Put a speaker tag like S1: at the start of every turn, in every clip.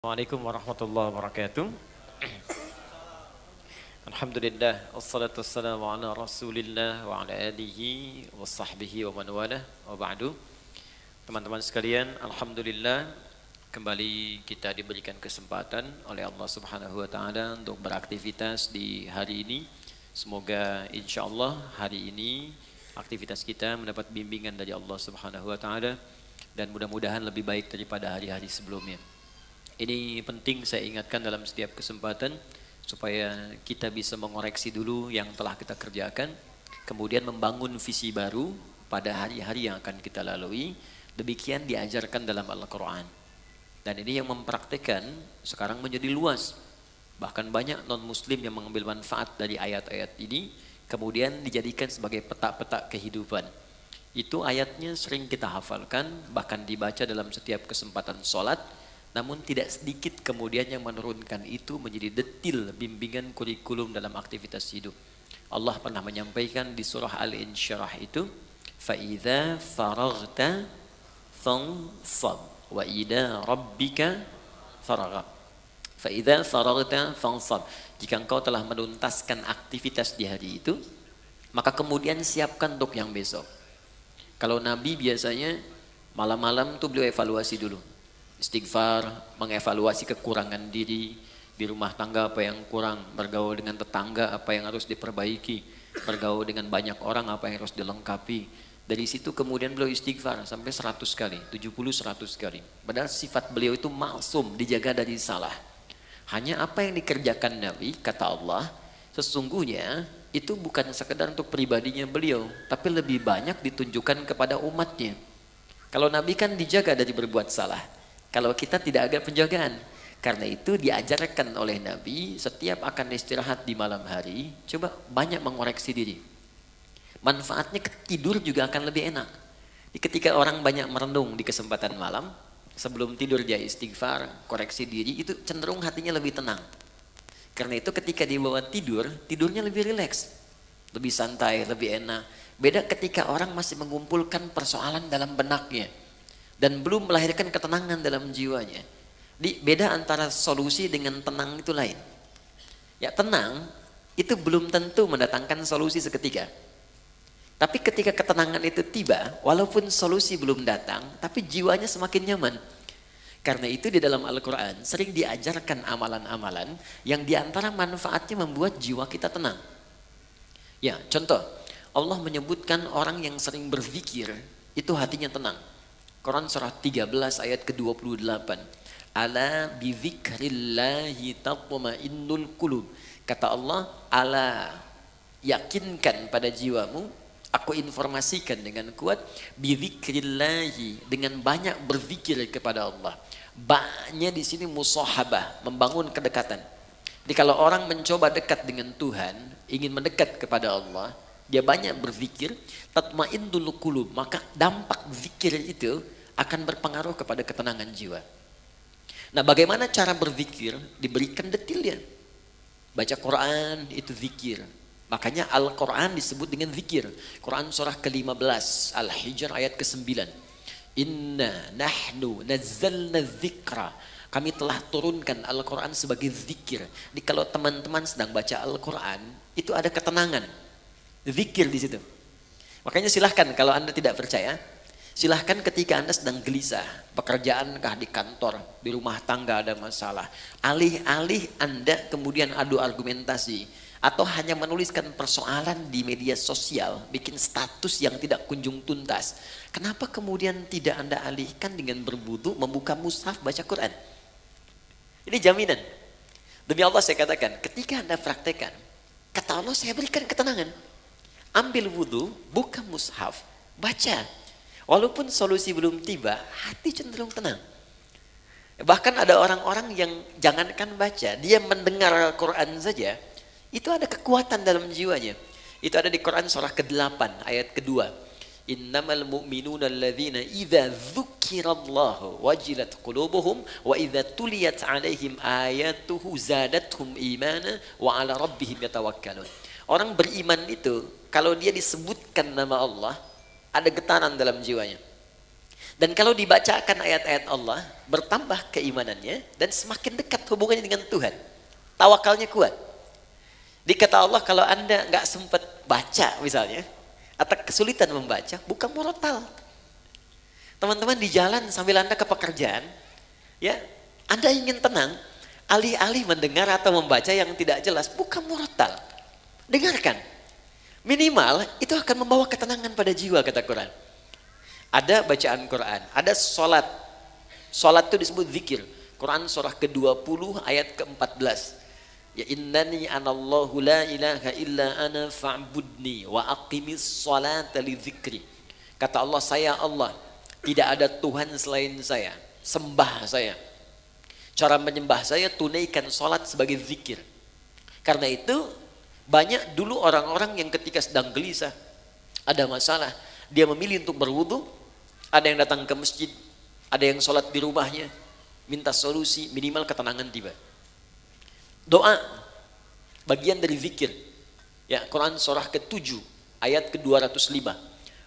S1: Assalamualaikum warahmatullahi wabarakatuh. Alhamdulillah, wassalatu wassalamu ala rasulillah wa ala alihi wa sahbihi wa man walah wa ba'du. Teman-teman sekalian, Alhamdulillah kembali kita diberikan kesempatan oleh Allah subhanahu wa ta'ala untuk beraktivitas di hari ini. Semoga insyaAllah hari ini aktivitas kita mendapat bimbingan dari Allah subhanahu wa ta'ala dan mudah-mudahan lebih baik daripada hari-hari sebelumnya. Ini penting saya ingatkan dalam setiap kesempatan supaya kita bisa mengoreksi dulu yang telah kita kerjakan, kemudian membangun visi baru pada hari-hari yang akan kita lalui. Demikian diajarkan dalam Al-Quran. Dan ini yang mempraktikkan sekarang menjadi luas. Bahkan banyak non-muslim yang mengambil manfaat dari ayat-ayat ini, kemudian dijadikan sebagai peta-peta kehidupan. Itu ayatnya sering kita hafalkan, bahkan dibaca dalam setiap kesempatan sholat. Namun tidak sedikit kemudian yang menurunkan itu menjadi detil bimbingan kurikulum dalam aktivitas hidup. Allah pernah menyampaikan di surah Al-Insyirah itu, فَإِذَا فَرَغْتَ فَانْصَبْ وَإِلَى رَبِّكَ فَرَغَبْ. فَإِذَا فَرَغْتَ فَانْصَبْ. Jika engkau telah menuntaskan aktivitas di hari itu, maka kemudian siapkan untuk yang besok. Kalau Nabi biasanya malam-malam tuh beliau evaluasi dulu. Istighfar, mengevaluasi kekurangan diri di rumah tangga, apa yang kurang, bergaul dengan tetangga apa yang harus diperbaiki, bergaul dengan banyak orang apa yang harus dilengkapi. Dari situ kemudian beliau istighfar sampai 100 kali, 70-100 kali. Padahal sifat beliau itu maksum, dijaga dari salah. Hanya apa yang dikerjakan Nabi, kata Allah, sesungguhnya itu bukan sekedar untuk pribadinya beliau, tapi lebih banyak ditunjukkan kepada umatnya. Kalau Nabi kan dijaga dari berbuat salah. Kalau kita tidak ada penjagaan, karena itu diajarkan oleh Nabi setiap akan istirahat di malam hari, coba banyak mengoreksi diri. Manfaatnya tidur juga akan lebih enak. Ketika orang banyak merenung di kesempatan malam, sebelum tidur dia istighfar, koreksi diri, itu cenderung hatinya lebih tenang. Karena itu ketika dibawa tidur, tidurnya lebih rileks, lebih santai, lebih enak. Beda ketika orang masih mengumpulkan persoalan dalam benaknya dan belum melahirkan ketenangan dalam jiwanya. Beda antara solusi dengan tenang itu lain. Ya, tenang itu belum tentu mendatangkan solusi seketika. Tapi ketika ketenangan itu tiba, walaupun solusi belum datang, tapi jiwanya semakin nyaman. Karena itu di dalam Al-Quran sering diajarkan amalan-amalan yang diantara manfaatnya membuat jiwa kita tenang. Ya, contoh, Allah menyebutkan orang yang sering berzikir itu hatinya tenang. Quran surah 13 ayat ke-28. Ala bizikrillahi tatma'innul qulub. Kata Allah, ala, yakinkan pada jiwamu, aku informasikan dengan kuat, bizikrillahi, dengan banyak berzikir kepada Allah. Ba'nya di sini musahabah, membangun kedekatan. Jadi kalau orang mencoba dekat dengan Tuhan, ingin mendekat kepada Allah, dia banyak berzikir, tatmainnul qulub, maka dampak zikir itu akan berpengaruh kepada ketenangan jiwa. Nah, bagaimana cara berzikir? Diberikan detilnya. Baca Quran itu zikir. Makanya Al-Quran disebut dengan zikir. Quran surah ke-15 Al-Hijr ayat ke-9. Inna nahnu nazzalna dzikra. Kami telah turunkan Al-Quran sebagai zikir. Jadi kalau teman-teman sedang baca Al-Quran, itu ada ketenangan. Zikir di situ. Makanya silahkan kalau Anda tidak percaya, silahkan ketika Anda sedang gelisah, pekerjaankah di kantor, di rumah tangga ada masalah, alih-alih Anda kemudian adu argumentasi atau hanya menuliskan persoalan di media sosial, bikin status yang tidak kunjung tuntas, kenapa kemudian tidak Anda alihkan dengan berwudu, membuka mushaf, baca Quran? Ini jaminan. Demi Allah saya katakan, ketika Anda praktekkan, kata Allah saya berikan ketenangan. Ambil wudu, buka mushaf, baca. Walaupun solusi belum tiba, hati cenderung tenang. Bahkan ada orang-orang yang jangankan baca, dia mendengar Al-Quran saja, itu ada kekuatan dalam jiwanya. Itu ada di Quran surah ke-8 ayat kedua. Innamal mu'minuna alladzina idza dzukirallahu wajilat qulubuhum wa idza tuliyat alaihim ayatuhu zadatuhum imana wa ala rabbihim yatawakkalun. Orang beriman itu kalau dia disebutkan nama Allah, ada getaran dalam jiwanya.
S2: Dan kalau dibacakan ayat-ayat Allah, bertambah keimanannya dan semakin dekat hubungannya dengan Tuhan. Tawakalnya kuat. Dikata Allah, kalau Anda nggak sempat baca misalnya, atau kesulitan membaca, buka murotal. Teman-teman di jalan sambil Anda ke pekerjaan, ya, Anda ingin tenang, alih-alih mendengar atau membaca yang tidak jelas, buka murotal. Dengarkan. Minimal itu akan membawa ketenangan pada jiwa, kata Quran. Ada bacaan Quran, ada sholat. Sholat itu disebut zikir. Quran surah ke-20 ayat ke-14. Ya innani anallahu la ilaha illa ana fa'budni wa aqimis sholata li zikri. Kata Allah, saya Allah, tidak ada Tuhan selain saya. Sembah saya. Cara menyembah saya, tunaikan sholat sebagai zikir. Karena itu banyak dulu orang-orang yang ketika sedang gelisah, ada masalah, dia memilih untuk berwudu. Ada yang datang ke masjid, ada yang sholat di rumahnya, minta solusi, minimal ketenangan tiba. Doa, bagian dari zikir. Ya, Quran surah ke-7, ayat ke-205.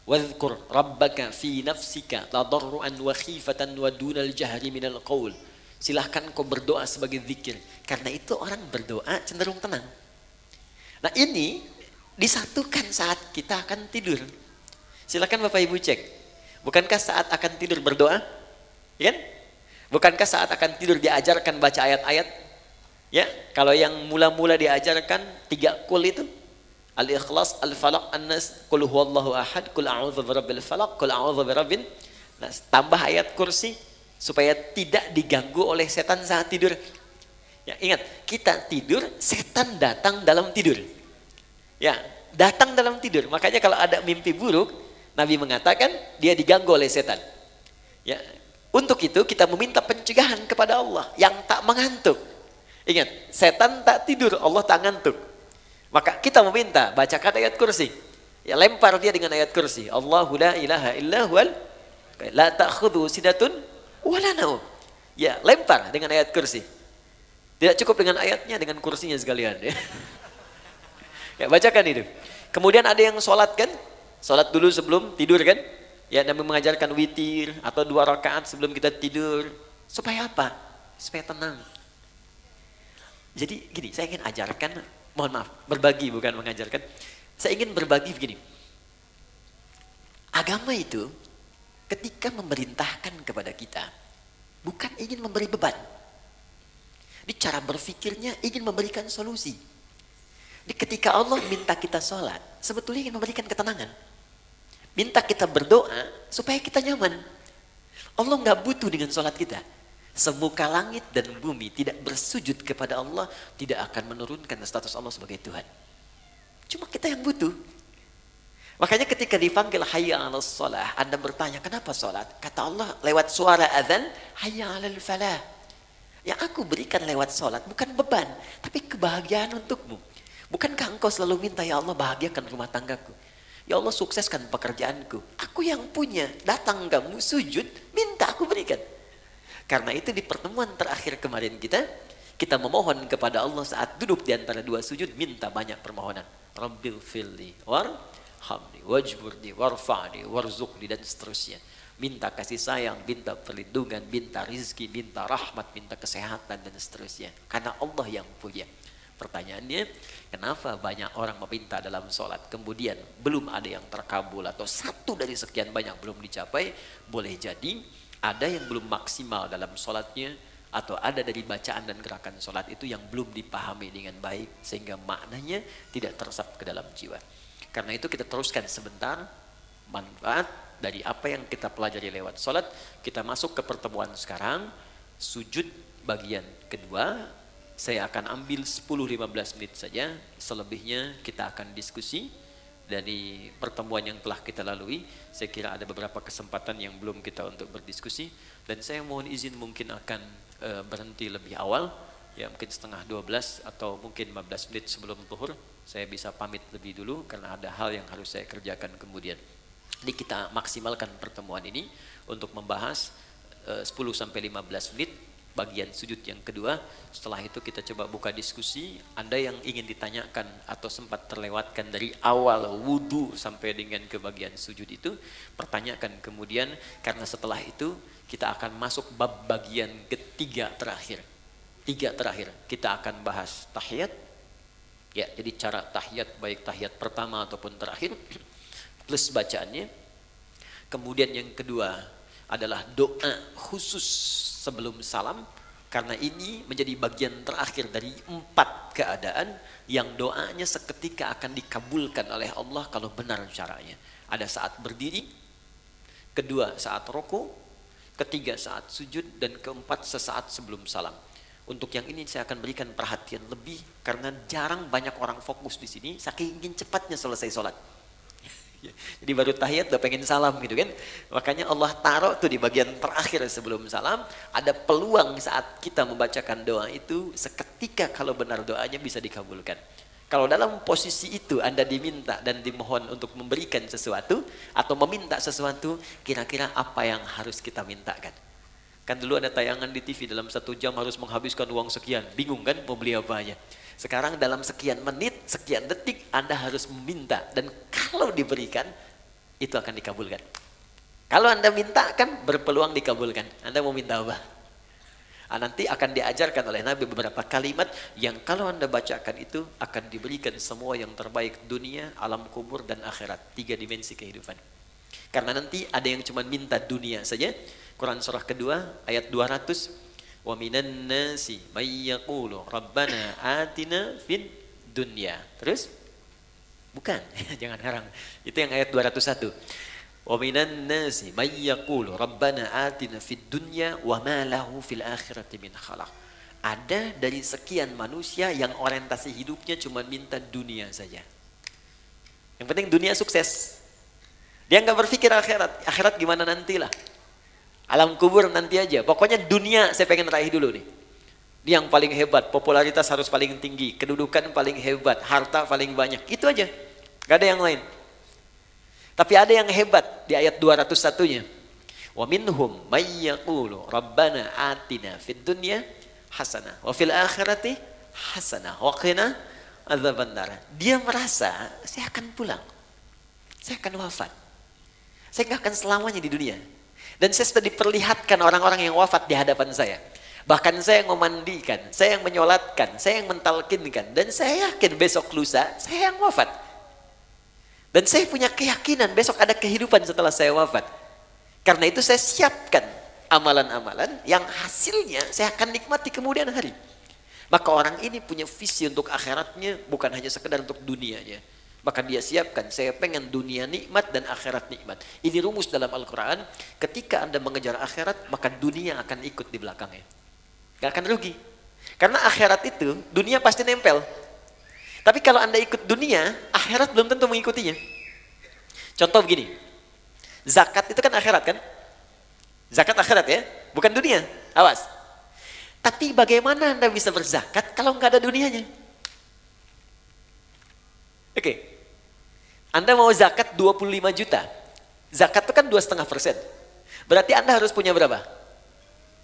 S2: Wadhkur rabbaka fi nafsika tadarruan wa khifatan wa dunal jahri minal qaul. Silahkan kau berdoa sebagai zikir. Karena itu orang berdoa cenderung tenang. Nah ini disatukan saat kita akan tidur. Silakan Bapak Ibu cek. Bukankah saat akan tidur berdoa? Ya kan? Bukankah saat akan tidur diajarkan baca ayat-ayat? Ya, kalau yang mula-mula diajarkan 3 kul itu, Al-Ikhlas, Al-Falaq, An-Nas, Qul huwallahu ahad, Qul a'udzu birabbil falaq, Qul a'udzu birabbin nas. Tambah ayat kursi supaya tidak diganggu oleh setan saat tidur. Ya, ingat, kita tidur, setan datang dalam tidur. Ya, datang dalam tidur. Makanya kalau ada mimpi buruk, Nabi mengatakan dia diganggu oleh setan. Ya, untuk itu kita meminta pencegahan kepada Allah yang tak mengantuk. Ingat, setan tak tidur, Allah tak ngantuk. Maka kita meminta bacakan ayat kursi. Ya, lempar dia dengan ayat kursi. Allahu la ilaha illa huwal la ta'khudhu sinatun wa la naum. Ya, lempar dengan ayat kursi. Tidak cukup dengan ayatnya, dengan kursinya sekalian. Ya, ya bacakan itu. Kemudian ada yang sholat kan? Sholat dulu sebelum tidur kan? Ya, Nabi mengajarkan witir atau 2 rakaat sebelum kita tidur. Supaya apa? Supaya tenang. Jadi gini, saya ingin ajarkan, mohon maaf, berbagi bukan mengajarkan. Saya ingin berbagi begini. Agama itu ketika memerintahkan kepada kita, bukan ingin memberi beban. Di cara berpikirnya ingin memberikan solusi. Di ketika Allah minta kita sholat, sebetulnya ingin memberikan ketenangan. Minta kita berdoa supaya kita nyaman. Allah nggak butuh dengan sholat kita. Semuka langit dan bumi tidak bersujud kepada Allah, tidak akan menurunkan status Allah sebagai Tuhan. Cuma kita yang butuh. Makanya ketika dipanggil hayya 'alas shalah, Anda bertanya, kenapa sholat? Kata Allah lewat suara azan, hayya 'alal falah. Yang aku berikan lewat sholat bukan beban, tapi kebahagiaan untukmu. Bukankah engkau selalu minta, ya Allah bahagiakan rumah tanggaku, ya Allah sukseskan pekerjaanku. Aku yang punya, datang kamu sujud, minta aku berikan. Karena itu di pertemuan terakhir kemarin kita memohon kepada Allah saat duduk di antara 2 sujud, minta banyak permohonan. Rabbil filli warhamni wajburni warfa'ni warzuqni dan seterusnya. Minta kasih sayang, minta perlindungan, minta rizki, minta rahmat, minta kesehatan dan seterusnya. Karena Allah yang punya. Pertanyaannya, kenapa banyak orang meminta dalam sholat kemudian belum ada yang terkabul atau satu dari sekian banyak belum dicapai? Boleh jadi ada yang belum maksimal dalam sholatnya, atau ada dari bacaan dan gerakan sholat itu yang belum dipahami dengan baik sehingga maknanya tidak teresap ke dalam jiwa. Karena itu kita teruskan sebentar manfaat dari apa yang kita pelajari lewat sholat. Kita masuk ke pertemuan sekarang, sujud bagian kedua. Saya akan ambil 10-15 menit saja, selebihnya kita akan diskusi. Dari pertemuan yang telah kita lalui, saya kira ada beberapa kesempatan yang belum kita untuk berdiskusi, dan saya mohon izin mungkin akan berhenti lebih awal, ya mungkin setengah 12 atau mungkin 15 menit sebelum zuhur. Saya bisa pamit lebih dulu karena ada hal yang harus saya kerjakan kemudian. Jadi kita maksimalkan pertemuan ini untuk membahas 10-15 menit
S1: bagian sujud yang kedua. Setelah itu kita coba buka diskusi. Anda yang ingin ditanyakan atau sempat terlewatkan dari awal wudhu sampai dengan ke bagian sujud itu, pertanyakan kemudian, karena setelah itu kita akan masuk bab bagian ketiga terakhir. Tiga terakhir kita akan bahas tahiyat. Ya, jadi cara tahiyat baik tahiyat pertama ataupun terakhir plus bacaannya. Kemudian yang kedua adalah doa khusus sebelum salam, karena ini menjadi bagian terakhir dari 4 keadaan yang doanya seketika akan dikabulkan oleh Allah kalau benar caranya. Ada saat berdiri, kedua saat rukuk, ketiga saat sujud, dan keempat sesaat sebelum salam. Untuk yang ini saya akan berikan perhatian lebih karena jarang banyak orang fokus di sini saking ingin cepatnya selesai sholat. Jadi baru tahiyat udah pengen salam gitu kan. Makanya Allah taruh tuh di bagian terakhir sebelum salam, ada peluang saat kita membacakan doa itu seketika kalau benar doanya bisa dikabulkan. Kalau dalam posisi itu Anda diminta dan dimohon untuk memberikan sesuatu atau meminta sesuatu, kira-kira apa yang harus kita mintakan? Kan dulu ada tayangan di TV dalam 1 jam harus menghabiskan uang sekian, bingung kan mau beli apa aja. Sekarang dalam sekian menit, sekian detik Anda harus meminta, dan kalau diberikan itu akan dikabulkan. Kalau Anda minta kan berpeluang dikabulkan. Anda mau minta apa? Nanti akan diajarkan oleh Nabi beberapa kalimat yang kalau Anda bacakan itu akan diberikan semua yang terbaik dunia, alam kubur, dan akhirat. 3 dimensi kehidupan. Karena nanti ada yang cuma minta dunia saja. Quran surah kedua ayat 200. Wa minan nasi may yaqulu rabbana atina fid dunya. Terus? Bukan, jangan harang. Itu yang ayat 201. Wa minan nasi may yaqulu rabbana atina fid dunya wa ma lahu fil akhirati min khalaq. Ada dari sekian manusia yang orientasi hidupnya cuma minta dunia saja. Yang penting dunia sukses. Dia nggak berpikir akhirat. Akhirat gimana nantilah. Alam kubur nanti aja. Pokoknya dunia saya pengen raih dulu nih. Dia yang paling hebat, popularitas harus paling tinggi, kedudukan paling hebat, harta paling banyak. Itu aja. Gak ada yang lain. Tapi ada yang hebat di ayat 201-nya. Wa minhum may yaqulu rabbana atina fid dunya hasanah wa fil akhirati hasanah wa qina adzabannar. Dia merasa saya akan pulang. Saya akan wafat. Saya nggak akan selamanya di dunia. Dan saya sudah diperlihatkan orang-orang yang wafat di hadapan saya. Bahkan saya yang memandikan, saya yang menyolatkan, saya yang mentalkinkan. Dan saya yakin besok lusa, saya yang wafat. Dan saya punya keyakinan besok ada kehidupan setelah saya wafat. Karena itu saya siapkan amalan-amalan yang hasilnya saya akan nikmati kemudian hari. Maka orang ini punya visi untuk akhiratnya, bukan hanya sekedar untuk dunianya. Maka dia siapkan, saya pengen dunia nikmat dan akhirat nikmat. Ini rumus dalam Al-Quran, ketika Anda mengejar akhirat, maka dunia akan ikut di belakangnya. Gak akan rugi. Karena akhirat itu, dunia pasti nempel. Tapi kalau Anda ikut dunia, akhirat belum tentu mengikutinya. Contoh begini, zakat itu kan akhirat kan? Zakat akhirat ya, bukan dunia, awas. Tapi bagaimana Anda bisa berzakat kalau nggak ada dunianya? Oke. Anda mau zakat 25 juta. Zakat itu kan 2,5%. Berarti Anda harus punya berapa?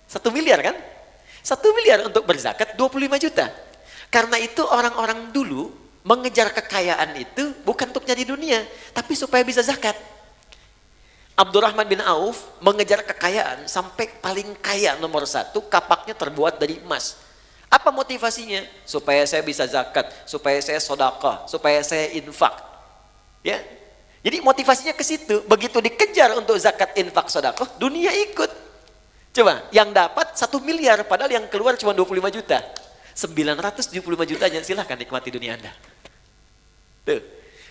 S1: 1 miliar kan? 1 miliar untuk berzakat 25 juta. Karena itu orang-orang dulu mengejar kekayaan itu bukan untuk nyari dunia, tapi supaya bisa zakat. Abdurrahman bin Auf mengejar kekayaan sampai paling kaya nomor 1, kapaknya terbuat dari emas. Apa motivasinya? Supaya saya bisa zakat, supaya saya sedekah, supaya saya infak. Ya, jadi motivasinya ke situ. Begitu dikejar untuk zakat, infak, sedekah, dunia ikut. Coba, yang dapat 1 miliar, padahal yang keluar cuma 25 juta. 975 jutanya silahkan nikmati dunia Anda. Tuh.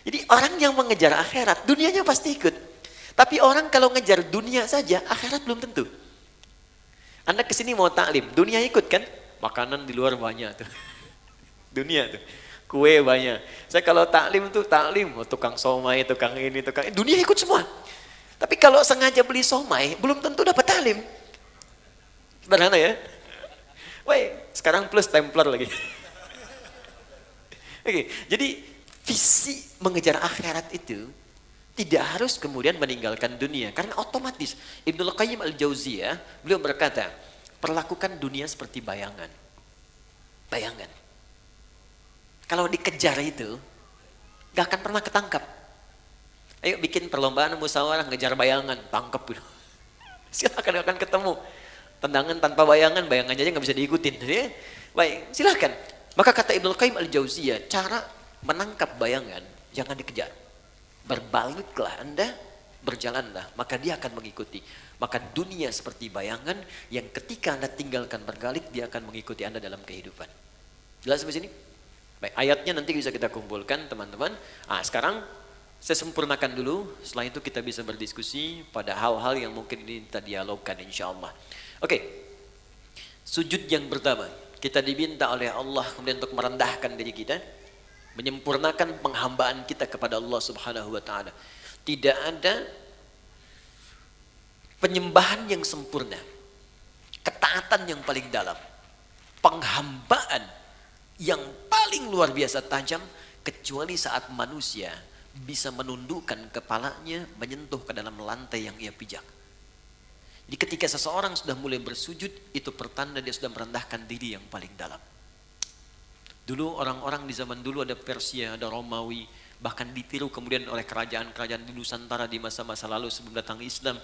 S1: Jadi orang yang mengejar akhirat, dunianya pasti ikut. Tapi orang kalau ngejar dunia saja, akhirat belum tentu. Anda kesini mau taklim, dunia ikut kan? Makanan di luar banyak tuh. Dunia tuh. Kue banyak. Saya kalau taklim tuh taklim, tukang somai, tukang ini, dunia ikut semua. Tapi kalau sengaja beli somai, belum tentu dapat taklim. Sederhana ya. Woi, sekarang plus Templar lagi. Oke, jadi visi mengejar akhirat itu tidak harus kemudian meninggalkan dunia, karena otomatis Ibnul Qayyim Al-Jauziyah beliau berkata,
S2: Perlakukan dunia seperti bayangan. Bayangan. Kalau dikejar itu, gak akan pernah ketangkap. Ayo bikin perlombaan musyawarah ngejar bayangan, tangkap gitu. Silakan akan ketemu. Tendangan tanpa bayangan, bayangannya aja nggak bisa diikutin. Ya? Baik, silakan. Maka kata Ibnu Qayyim Al-Jauziyah, cara menangkap bayangan jangan dikejar. Berbaliklah Anda, berjalanlah, maka dia akan mengikuti. Maka dunia seperti bayangan yang ketika Anda tinggalkan berbalik, dia akan mengikuti Anda dalam kehidupan. Jelas sampai sini? Baik, ayatnya nanti bisa kita kumpulkan teman-teman. Sekarang saya sempurnakan dulu, setelah itu kita bisa berdiskusi pada hal-hal yang mungkin ini kita dialogkan insya Allah. Oke, sujud yang pertama, kita diminta oleh Allah kemudian untuk merendahkan diri kita, menyempurnakan penghambaan kita kepada Allah Subhanahu wa Ta'ala. Tidak ada penyembahan yang sempurna, ketaatan yang paling dalam, penghambaan yang paling luar biasa tajam, kecuali saat manusia bisa menundukkan kepalanya menyentuh ke dalam lantai yang ia pijak. Jadi ketika seseorang sudah mulai bersujud, itu pertanda dia sudah merendahkan diri yang paling dalam. Dulu orang-orang di zaman dulu ada Persia, ada Romawi, bahkan ditiru kemudian oleh kerajaan-kerajaan di Nusantara di masa-masa lalu sebelum datang Islam.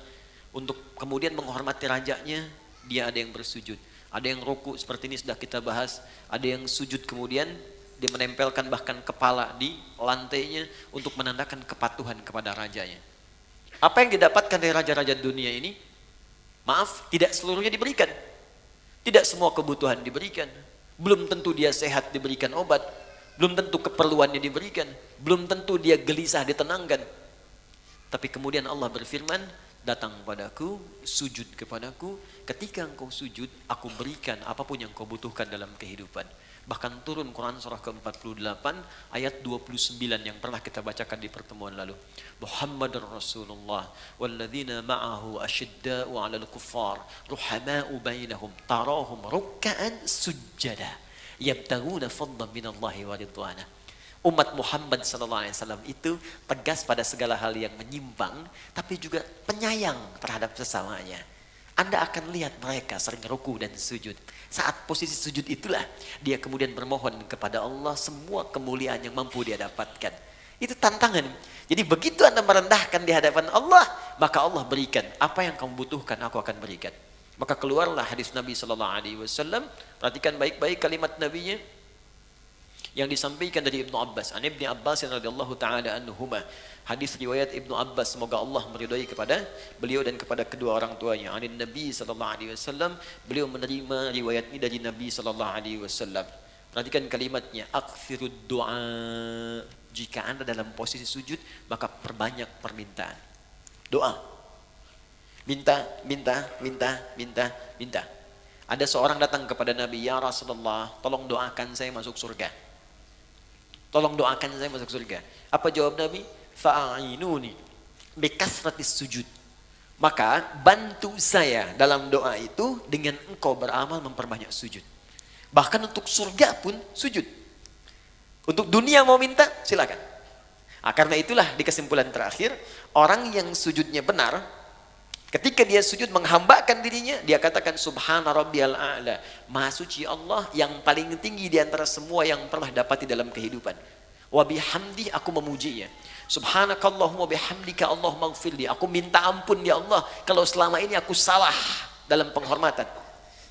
S2: Untuk kemudian menghormati rajanya, dia ada yang bersujud. Ada yang ruku seperti ini sudah kita bahas. Ada yang sujud kemudian dia menempelkan bahkan kepala di lantainya untuk menandakan kepatuhan kepada rajanya. Apa yang didapatkan dari raja-raja dunia ini? Maaf, tidak seluruhnya diberikan. Tidak semua kebutuhan diberikan. Belum tentu dia sehat diberikan obat. Belum tentu keperluannya diberikan. Belum tentu dia gelisah ditenangkan. Tapi kemudian Allah berfirman, datang padaku, sujud kepadaku. Ketika engkau sujud, aku berikan apapun yang kau butuhkan dalam kehidupan. Bahkan turun Quran surah ke-48 ayat 29 yang pernah kita bacakan di pertemuan lalu. Muhammadur Rasulullah walladzina ma'ahu asyidda'u 'alal kuffar ruhama'u bainahum tarahum ruk'an sujjada yabtaguna fadlan minallahi wa ridwana. Umat Muhammad sallallahu alaihi wasallam itu tegas pada segala hal yang menyimpang, tapi juga penyayang terhadap sesamanya. Anda akan lihat mereka sering ruku dan sujud. Saat posisi sujud itulah dia kemudian bermohon kepada Allah semua kemuliaan yang mampu dia dapatkan. Itu tantangan. Jadi begitu Anda merendahkan di hadapan Allah, maka Allah berikan apa yang kamu butuhkan, aku akan berikan. Maka keluarlah hadis Nabi sallallahu alaihi wasallam. Perhatikan baik-baik kalimat Nabinya yang disampaikan dari Ibnu Abbas. An Ibnu Abbas radhiyallahu taala anhuma. Hadis riwayat Ibnu Abbas, semoga Allah meridhai kepada beliau dan kepada kedua orang tuanya. Anin Nabi sallallahu alaihi wasallam, beliau menerima riwayat ini dari Nabi sallallahu alaihi wasallam. Perhatikan kalimatnya, aktsirud du'a. Jika Anda dalam posisi sujud, maka perbanyak permintaan. Doa. Minta, minta, minta, minta, minta. Ada seorang datang kepada Nabi, ya Rasulullah, tolong doakan saya masuk surga. Tolong doakan saya masuk surga. Apa jawab Nabi? Fa'inuni bikasratis sujud. Maka bantu saya dalam doa itu dengan engkau beramal memperbanyak sujud. Bahkan untuk surga pun sujud. Untuk dunia mau minta, silakan. Karena itulah di kesimpulan terakhir, orang yang sujudnya benar, ketika dia sujud menghambakan dirinya, dia katakan subhana rabbiyal a'la. Maha suci Allah yang paling tinggi di antara semua yang pernah dapati dalam kehidupan. Wa bihamdi, aku memujinya. Subhanakallahumma bihamdika Allahumma ighfirli. Aku minta ampun ya Allah kalau selama ini aku salah dalam penghormatan,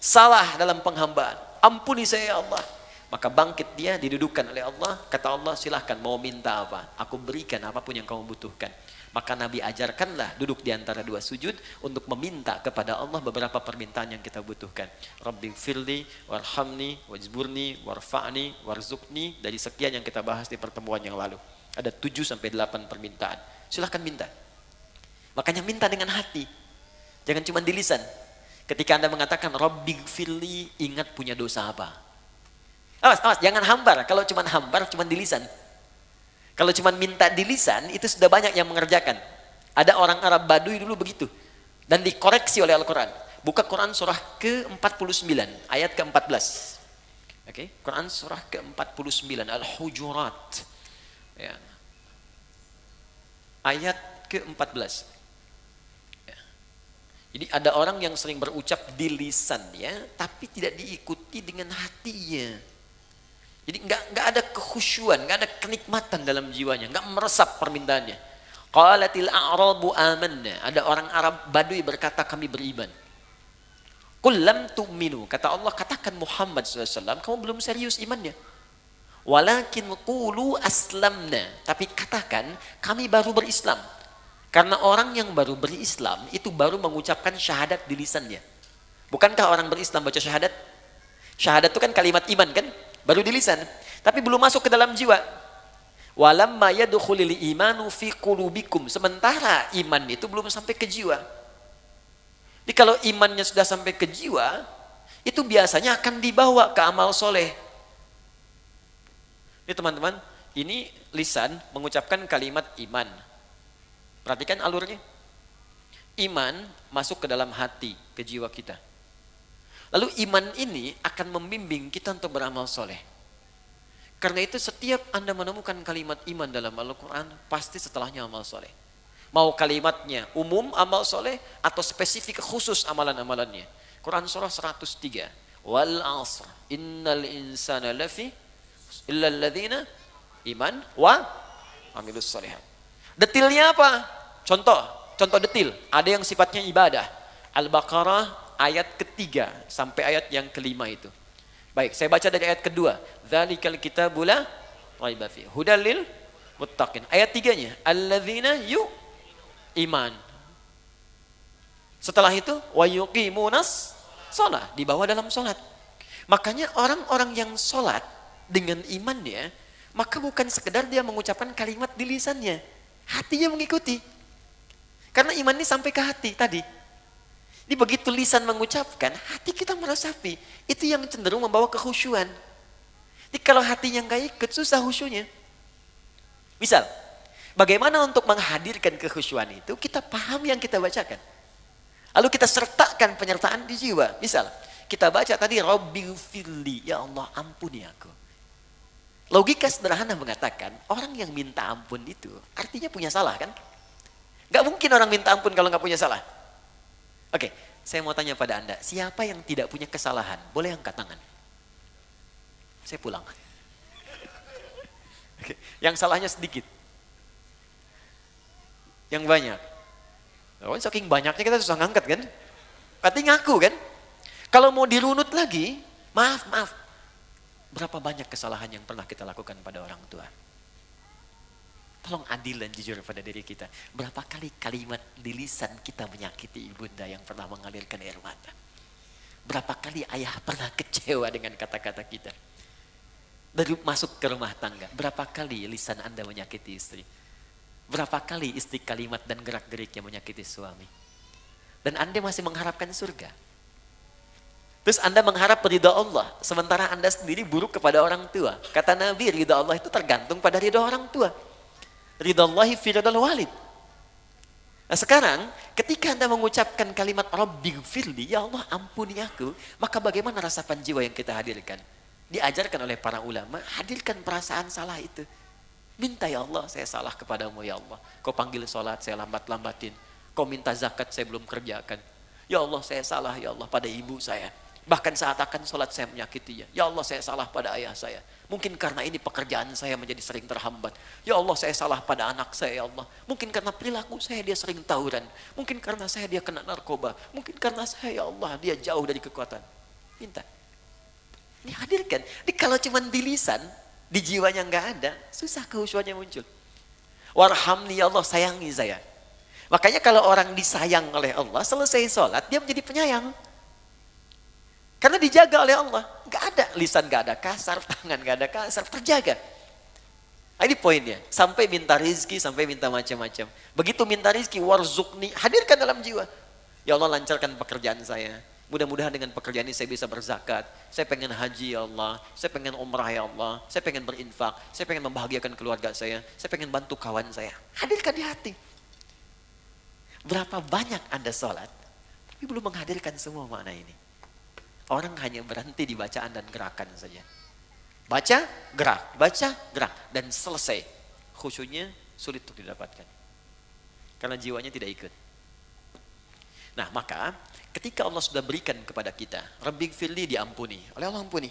S2: salah dalam penghambaan. Ampuni saya ya Allah. Maka bangkit dia, didudukkan oleh Allah. Kata Allah, silahkan mau minta apa, aku berikan apapun yang kamu butuhkan. Maka Nabi ajarkanlah duduk di antara dua sujud untuk meminta kepada Allah beberapa permintaan yang kita butuhkan. Rabbighfirli warhamni wajburni warfa'ni warzuqni, dari sekian yang kita bahas di pertemuan yang lalu. Ada 7 sampai 8 permintaan. Silahkan minta. Makanya minta dengan hati. Jangan cuma di lisan. Ketika Anda mengatakan Rabbighfirli, ingat punya dosa apa. Awas, jangan hambar. Kalau cuma hambar, cuma di lisan. Kalau cuma minta di lisan, itu sudah banyak yang mengerjakan. Ada orang Arab Baduy dulu begitu. Dan dikoreksi oleh Al-Quran. Buka Quran surah ke-49, ayat ke-14. Oke, Quran surah ke-49, Al-Hujurat. Ya. Ayat ke-14. Ya. Jadi ada orang yang sering berucap di lisannya, tapi tidak diikuti dengan hatinya. Jadi nggak ada kekhusyuan, nggak ada kenikmatan dalam jiwanya, nggak meresap permintaannya. Qalatil a'rabu amanna. Ada orang Arab Badui berkata kami beriman. Qul lam tu'minu. Kata Allah, katakan Muhammad SAW, kamu belum serius imannya. Walakin qulu aslamna. Tapi katakan kami baru berislam. Karena orang yang baru berislam itu baru mengucapkan syahadat di lisannya. Bukankah orang berislam baca syahadat? Syahadat itu kan kalimat iman kan? Baru di lisan. Tapi belum masuk ke dalam jiwa. Walamma yadkhulul imanu fi qulubikum. Sementara iman itu belum sampai ke jiwa. Jadi kalau imannya sudah sampai ke jiwa, itu biasanya akan dibawa ke amal soleh. Ini teman-teman, ini lisan mengucapkan kalimat iman. Perhatikan alurnya. Iman masuk ke dalam hati, ke jiwa kita. Lalu iman ini akan membimbing kita untuk beramal soleh. Karena itu setiap Anda menemukan kalimat iman dalam Al-Quran, pasti setelahnya amal soleh. Mau kalimatnya umum amal soleh atau spesifik khusus amalan-amalannya. Quran surah 103. Wal asr innal insana lafi illa alladhina iman wa amilus solihat. Detilnya apa? Contoh detil. Ada yang sifatnya ibadah. Al-Baqarah ayat ketiga sampai ayat yang kelima itu. Baik, saya baca dari ayat kedua. Dzalikal kitabul la raiba fihi hudal lil muttaqin. Ayat tiganya, alladzina iman. Setelah itu wa yuqimunas shalah, dibawa dalam salat. Makanya orang-orang yang salat dengan imannya, maka bukan sekedar dia mengucapkan kalimat di lisannya, hatinya mengikuti. Karena iman ini sampai ke hati tadi. Ini begitu lisan mengucapkan, hati kita meresapi. Itu yang cenderung membawa kekhusyuan. Jadi kalau hatinya nggak ikut, susah khusyunya. Misal, bagaimana untuk menghadirkan kekhusyuan itu? Kita paham yang kita bacakan. Lalu kita sertakan penyertaan di jiwa. Misal, kita baca tadi, Rabbighfirli, ya Allah ampuni aku. Logika sederhana mengatakan, orang yang minta ampun itu artinya punya salah kan? Gak mungkin orang minta ampun kalau gak punya salah. Oke, saya mau tanya pada Anda, siapa yang tidak punya kesalahan? Boleh angkat tangan. Saya pulang. Oke, yang salahnya sedikit. Yang banyak. Oh, saking banyaknya kita susah ngangkat kan? Berarti ngaku kan? Kalau mau dirunut lagi, maaf. Berapa banyak kesalahan yang pernah kita lakukan pada orang tua? Tolong adil dan jujur pada diri kita. Berapa kali kalimat di lisan kita menyakiti ibunda yang pernah mengalirkan air mata? Berapa kali ayah pernah kecewa dengan kata-kata kita? Dari masuk ke rumah tangga, berapa kali lisan Anda menyakiti istri? Berapa kali istri kalimat dan gerak-geriknya menyakiti suami? Dan Anda masih mengharapkan surga? Terus Anda mengharap ridha Allah, sementara Anda sendiri buruk kepada orang tua. Kata Nabi, ridha Allah itu tergantung pada ridha orang tua. Ridha Allahi fi ridhal walid. Nah sekarang, ketika Anda mengucapkan kalimat Rabbighfirli, ya Allah ampuni aku, maka bagaimana rasapan jiwa yang kita hadirkan? Diajarkan oleh para ulama, hadirkan perasaan salah itu. Minta ya Allah, saya salah kepadamu ya Allah. Kau panggil sholat, saya lambat-lambatin. Kau minta zakat, saya belum kerjakan. Ya Allah, saya salah ya Allah pada ibu saya. Bahkan saat akan sholat saya menyakitinya. Ya Allah, saya salah pada ayah saya. Mungkin karena ini pekerjaan saya menjadi sering terhambat. Ya Allah, saya salah pada anak saya ya Allah. Mungkin karena perilaku saya dia sering tawuran. Mungkin karena saya dia kena narkoba. Mungkin karena saya ya Allah dia jauh dari kekuatan. Minta. Ini hadirkan. Ini kalau cuma di lisan, di jiwanya nggak ada, susah kehusuannya muncul. Warhamni ya Allah, sayangi saya. Makanya kalau orang disayang oleh Allah, selesai sholat dia menjadi penyayang. Karena dijaga oleh Allah. Gak ada, lisan gak ada kasar, tangan gak ada kasar, terjaga. Nah, ini poinnya. Sampai minta rizki, sampai minta macam-macam. Begitu minta rizki, warzukni, hadirkan dalam jiwa. Ya Allah lancarkan pekerjaan saya. Mudah-mudahan dengan pekerjaan ini saya bisa berzakat. Saya pengen haji ya Allah. Saya pengen umrah ya Allah. Saya pengen berinfak. Saya pengen membahagiakan keluarga saya. Saya pengen bantu kawan saya. Hadirkan di hati. Berapa banyak Anda sholat, tapi belum menghadirkan semua makna ini. Orang hanya berhenti di bacaan dan gerakan saja. Baca, gerak, dan selesai. Khusyuknya sulit untuk didapatkan. Karena jiwanya tidak ikut. Nah, maka ketika Allah sudah berikan kepada kita, Rabbighfirli, diampuni. Oleh Allah ampuni.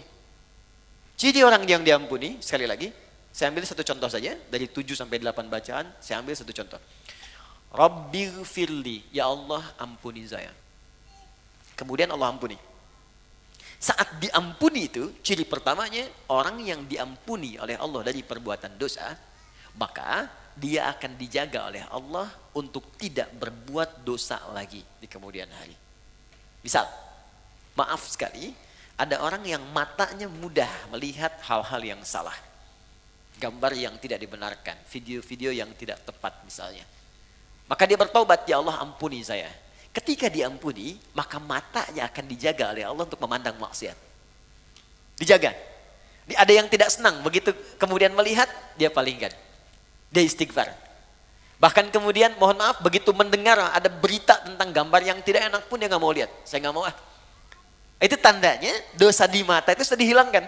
S2: Ciri orang yang diampuni, sekali lagi, saya ambil satu contoh saja, dari 7 sampai 8 bacaan, saya ambil satu contoh. Rabbighfirli, ya Allah ampuni saya. Kemudian Allah ampuni. Saat diampuni itu, ciri pertamanya, orang yang diampuni oleh Allah dari perbuatan dosa, maka dia akan dijaga oleh Allah untuk tidak berbuat dosa lagi di kemudian hari. Misal, maaf sekali, ada orang yang matanya mudah melihat hal-hal yang salah. Gambar yang tidak dibenarkan, video-video yang tidak tepat misalnya. Maka dia bertaubat, ya Allah ampuni saya. Ketika diampuni, maka matanya akan dijaga oleh Allah untuk memandang maksiat. Dijaga. Ada yang tidak senang, begitu kemudian melihat, dia palingkan. Dia istighfar. Bahkan kemudian, mohon maaf, begitu mendengar ada berita tentang gambar yang tidak enak pun dia nggak mau lihat. Saya nggak mau ah. Itu tandanya dosa di mata itu sudah dihilangkan.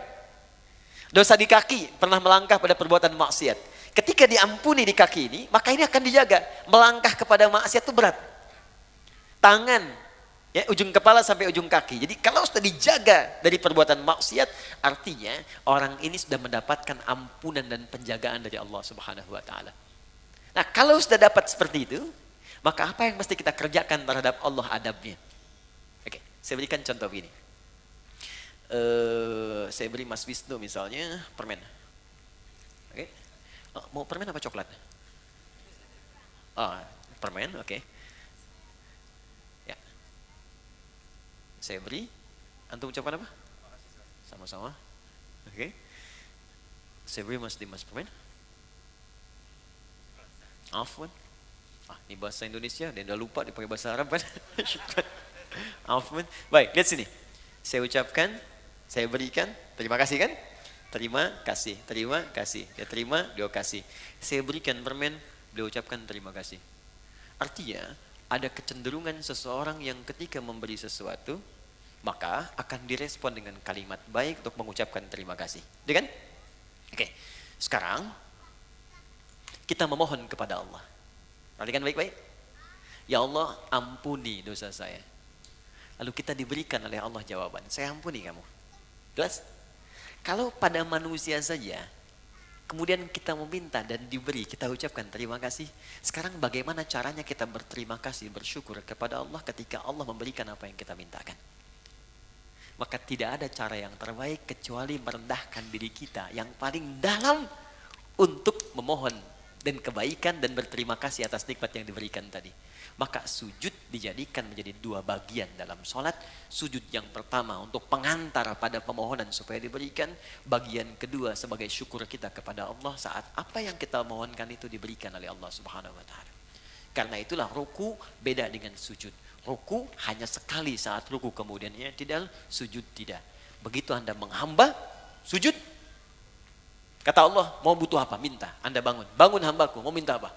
S2: Dosa di kaki, pernah melangkah pada perbuatan maksiat. Ketika diampuni di kaki ini, maka ini akan dijaga. Melangkah kepada maksiat itu berat. Tangan, ya, ujung kepala sampai ujung kaki. Jadi kalau sudah dijaga dari perbuatan maksiat, artinya orang ini sudah mendapatkan ampunan dan penjagaan dari Allah Subhanahu wa taala. Nah, kalau sudah dapat seperti itu, maka apa yang mesti kita kerjakan terhadap Allah adabnya? Oke, saya berikan contoh ini. Saya beri Mas Wisnu misalnya permen. Oke. Oh, mau permen apa coklat? Oh, permen, oke. Ya. Saya beri. Antum ucapkan apa? Sama-sama. Oke. Saya beri Mas Dimas permen. Afwan. Ini bahasa Indonesia, dia udah lupa dipakai bahasa Arab kan. Afwan. Baik, lihat sini. Saya ucapkan, saya berikan, terima kasih kan? Terima kasih, terima kasih. Dia terima, dia kasih. Saya berikan permen, beliau ucapkan terima kasih. Artinya, ada kecenderungan seseorang yang ketika memberi sesuatu, maka akan direspon dengan kalimat baik untuk mengucapkan terima kasih. Dia kan? Oke, sekarang kita memohon kepada Allah. Perhatikan baik-baik. Ya Allah, ampuni dosa saya. Lalu kita diberikan oleh Allah jawaban, saya ampuni kamu. Jelas? Kalau pada manusia saja, kemudian kita meminta dan diberi, kita ucapkan terima kasih. Sekarang bagaimana caranya kita berterima kasih, bersyukur kepada Allah ketika Allah memberikan apa yang kita mintakan? Maka tidak ada cara yang terbaik kecuali merendahkan diri kita yang paling dalam untuk memohon dan kebaikan dan berterima kasih atas nikmat yang diberikan tadi. Maka sujud dijadikan menjadi 2 bagian dalam sholat. Sujud yang pertama untuk pengantar pada pemohonan supaya diberikan. Bagian kedua sebagai syukur kita kepada Allah saat apa yang kita mohonkan itu diberikan oleh Allah Subhanahu wa taala. Karena itulah ruku beda dengan sujud. Ruku hanya sekali saat ruku, kemudiannya tidak, sujud tidak. Begitu Anda menghamba, sujud. Kata Allah, mau butuh apa? Minta. Anda bangun. Bangun hambaku, mau minta apa?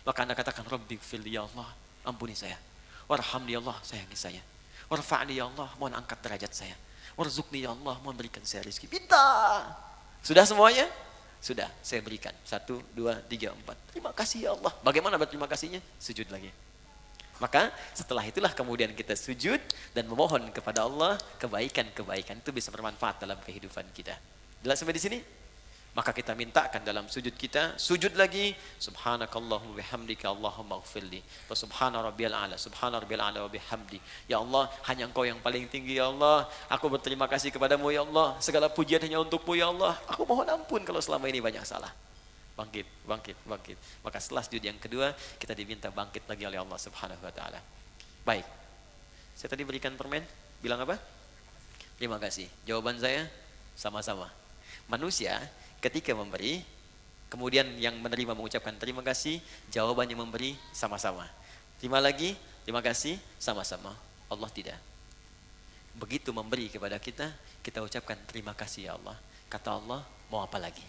S2: Maka Anda katakan, Rabbighfirli ya Allah, ampuni saya. Warhamni ya Allah, sayangi saya. Warfa'ni ya Allah, mohon angkat derajat saya. Warzuqni ya Allah, mohon berikan saya rezeki. Minta. Sudah semuanya? Sudah, saya berikan. 1, 2, 3, 4. Terima kasih ya Allah. Bagaimana berterima kasihnya? Sujud lagi. Maka setelah itulah kemudian kita sujud dan memohon kepada Allah kebaikan-kebaikan itu bisa bermanfaat dalam kehidupan kita. Jelas sampai di sini? Maka kita mintakan dalam sujud kita, sujud lagi, subhanakallahumma bihamdika Allahumma ighfirli, wa subhana rabbiyal a'la wa bihamdi. Ya Allah, hanya Engkau yang paling tinggi ya Allah. Aku berterima kasih kepadamu ya Allah. Segala pujian hanya untukmu ya Allah. Aku mohon ampun kalau selama ini banyak salah. Bangkit, bangkit, bangkit. Maka setelah sujud yang kedua, kita diminta bangkit lagi oleh Allah Subhanahu wa taala. Baik. Saya tadi berikan permen, bilang apa? Terima kasih. Jawaban saya sama-sama. Manusia ketika memberi, kemudian yang menerima mengucapkan terima kasih, jawabannya memberi sama-sama. Terima lagi, terima kasih, sama-sama. Allah tidak. Begitu memberi kepada kita, kita ucapkan terima kasih ya Allah. Kata Allah, mau apa lagi?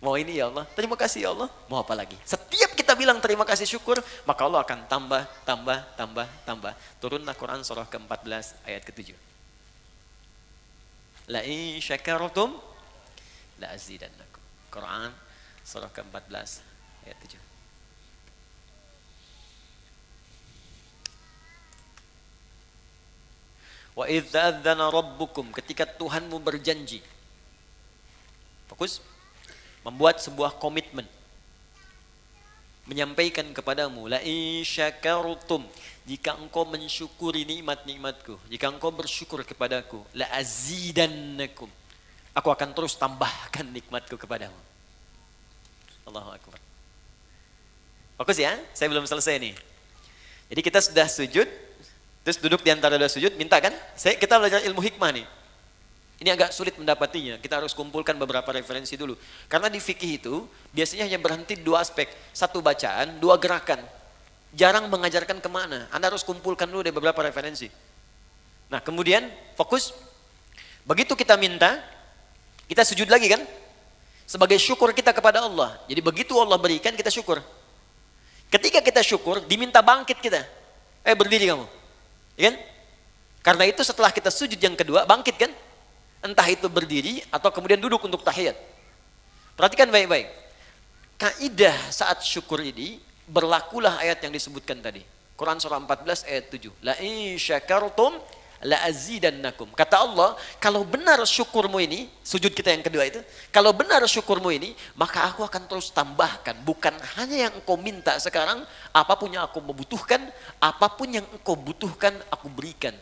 S2: Mau ini ya Allah, terima kasih ya Allah, mau apa lagi? Setiap kita bilang terima kasih syukur, maka Allah akan tambah, tambah, tambah, tambah. Turunlah Quran surah ke-14 ayat ke-7. La in syakartum la azidannakum. Quran surah ke-14 ayat 7.
S1: Wa idz ta'adzana rabbukum, ketika Tuhanmu berjanji. Fokus. Membuat sebuah komitmen. Menyampaikan kepadamu, la in syakartum, jika engkau mensyukuri nikmat-nikmatku, jika engkau bersyukur kepadaku, la azidannakum, aku akan terus tambahkan nikmatku kepadamu. Allahu Akbar. Fokus ya, saya belum selesai nih. Jadi kita sudah sujud, terus duduk di antara dua sujud, minta kan? Kita belajar ilmu hikmah nih. Ini agak sulit mendapatinya, kita harus kumpulkan beberapa referensi dulu. Karena di fikih itu, biasanya hanya berhenti dua aspek. Satu bacaan, dua gerakan. Jarang mengajarkan kemana. Anda harus kumpulkan dulu dari beberapa referensi. Nah kemudian, fokus. Begitu kita minta, kita sujud lagi kan? Sebagai syukur kita kepada Allah. Jadi begitu Allah berikan, kita syukur. Ketika kita syukur, diminta bangkit kita. Berdiri kamu. Ya kan? Karena itu setelah kita sujud yang kedua, bangkit kan? Entah itu berdiri atau kemudian duduk untuk tahiyat. Perhatikan baik-baik. Kaidah saat syukur ini berlakulah ayat yang disebutkan tadi. Quran surah 14 ayat 7. La in syakartum la azidannakum. Kata Allah, kalau benar syukurmu ini, sujud kita yang kedua itu, kalau benar syukurmu ini, maka aku akan terus tambahkan. Bukan hanya yang engkau minta sekarang, apapun yang aku membutuhkan, apapun yang engkau butuhkan, aku berikan.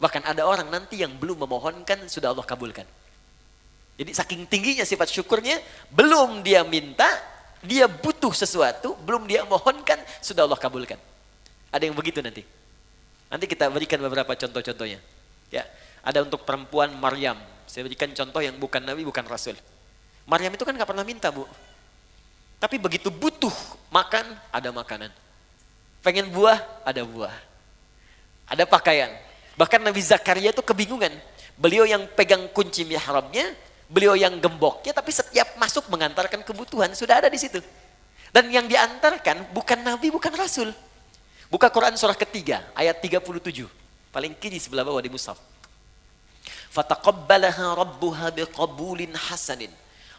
S1: Bahkan ada orang nanti yang belum memohonkan, sudah Allah kabulkan. Jadi saking tingginya sifat syukurnya, belum dia minta, dia butuh sesuatu, belum dia mohonkan, sudah Allah kabulkan. Ada yang begitu nanti. Nanti kita berikan beberapa contoh-contohnya. Ya, ada untuk perempuan Maryam. Saya berikan contoh yang bukan Nabi, bukan Rasul. Maryam itu kan gak pernah minta, Bu. Tapi begitu butuh makan, ada makanan. Pengen buah, ada buah. Ada pakaian. Bahkan Nabi Zakaria itu kebingungan. Beliau yang pegang kunci mihrabnya, beliau yang gemboknya, tapi setiap masuk mengantarkan kebutuhan, sudah ada di situ. Dan yang diantarkan bukan Nabi, bukan Rasul. Buka Quran surah ketiga, ayat 37. Paling kiri sebelah bawah di mushaf. Fataqabbalaha rabbuha biqabulin hasanin.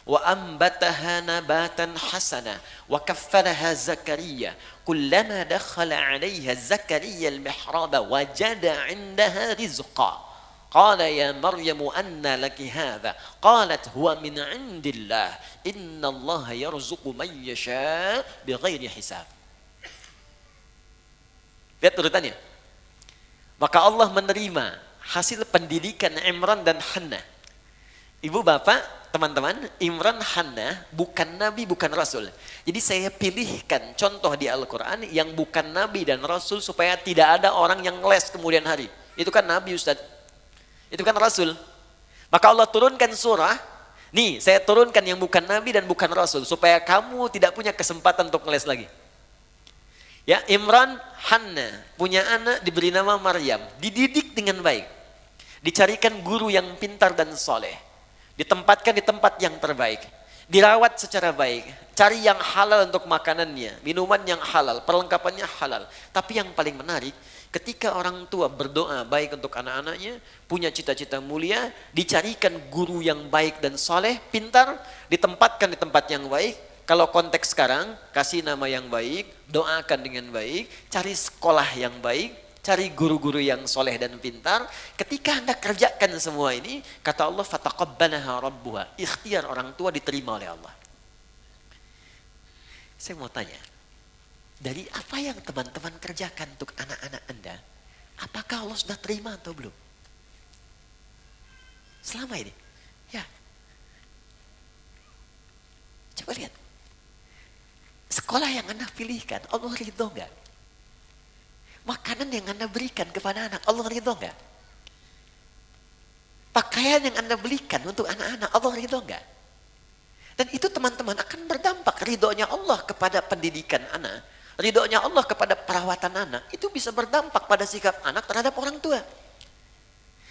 S1: Wa ambataha nabatan hasana. Wa kaffalaha Zakaria. Kullama dakhala alaiha Zakaria al-mihraba wajada indaha rizqa. Qala ya Maryamu anna laki hadha. Qalat huwa min indillah. Inna Allah yarzuqu man yasha bighairi hisab. Lihat urutannya. Maka Allah menerima hasil pendidikan Imran dan Hannah. Ibu bapak, teman-teman, Imran Hannah bukan Nabi, bukan Rasul. Jadi saya pilihkan contoh di Al-Quran yang bukan Nabi dan Rasul supaya tidak ada orang yang les kemudian hari. Itu kan Nabi, Ustaz. Itu kan Rasul. Maka Allah turunkan surah, nih saya turunkan yang bukan Nabi dan bukan Rasul supaya kamu tidak punya kesempatan untuk ngeles lagi. Ya, Imran Hannah punya anak diberi nama Maryam, dididik dengan baik, dicarikan guru yang pintar dan soleh, ditempatkan di tempat yang terbaik, dirawat secara baik, cari yang halal untuk makanannya, minuman yang halal, perlengkapannya halal. Tapi yang paling menarik, ketika orang tua berdoa baik untuk anak-anaknya, punya cita-cita mulia, dicarikan guru yang baik dan soleh, pintar, ditempatkan di tempat yang baik. Kalau konteks sekarang, kasih nama yang baik, doakan dengan baik, cari sekolah yang baik, cari guru-guru yang soleh dan pintar. Ketika Anda kerjakan semua ini, kata Allah, fataqabbalaha rabbuha. Ikhtiar orang tua diterima oleh Allah. Saya mau tanya, dari apa yang teman-teman kerjakan untuk anak-anak Anda, apakah Allah sudah terima atau belum? Selama ini, ya. Coba lihat. Sekolah yang Anda pilihkan, Allah ridho enggak? Makanan yang Anda berikan kepada anak, Allah ridho enggak? Pakaian yang Anda belikan untuk anak-anak, Allah ridho enggak? Dan itu teman-teman akan berdampak. Ridhonya Allah kepada pendidikan anak, ridhonya Allah kepada perawatan anak, itu bisa berdampak pada sikap anak terhadap orang tua.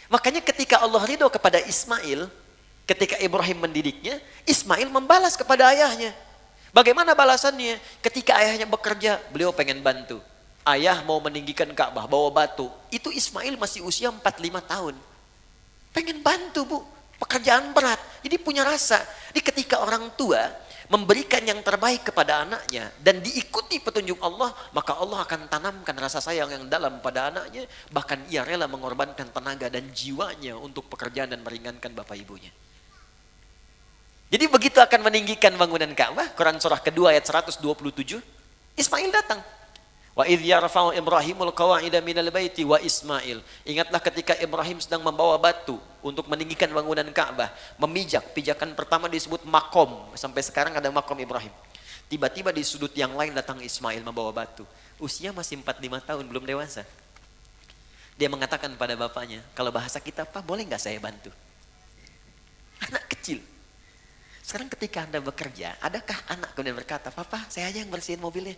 S1: Makanya ketika Allah ridho kepada Ismail, ketika Ibrahim mendidiknya, Ismail membalas kepada ayahnya. Bagaimana balasannya? Ketika ayahnya bekerja, beliau pengen bantu. Ayah mau meninggikan Ka'bah, bawa batu. Itu Ismail masih usia 45 tahun. Pengen bantu, Bu. Pekerjaan berat. Jadi punya rasa. Jadi ketika orang tua
S2: memberikan yang terbaik kepada anaknya dan diikuti petunjuk Allah, maka Allah akan tanamkan rasa sayang yang dalam pada anaknya, bahkan ia rela mengorbankan tenaga dan jiwanya untuk pekerjaan dan meringankan bapak ibunya. Jadi begitu akan meninggikan bangunan Ka'bah, Quran surah kedua ayat 127, Ismail datang. Wa idh yarfa'u Ibrahimul qawa'ida minal baiti wa Ismail. Ingatlah ketika Ibrahim sedang membawa batu untuk meninggikan bangunan Ka'bah, memijak. Pijakan pertama disebut makom. Sampai sekarang ada makom Ibrahim. Tiba-tiba di sudut yang lain datang Ismail membawa batu. Usia masih 45 tahun, belum dewasa. Dia mengatakan pada bapaknya, kalau bahasa kita, Pak, boleh nggak saya bantu? Anak kecil. Sekarang ketika Anda bekerja, adakah anak kemudian berkata, Papa, saya aja yang bersihin mobilnya.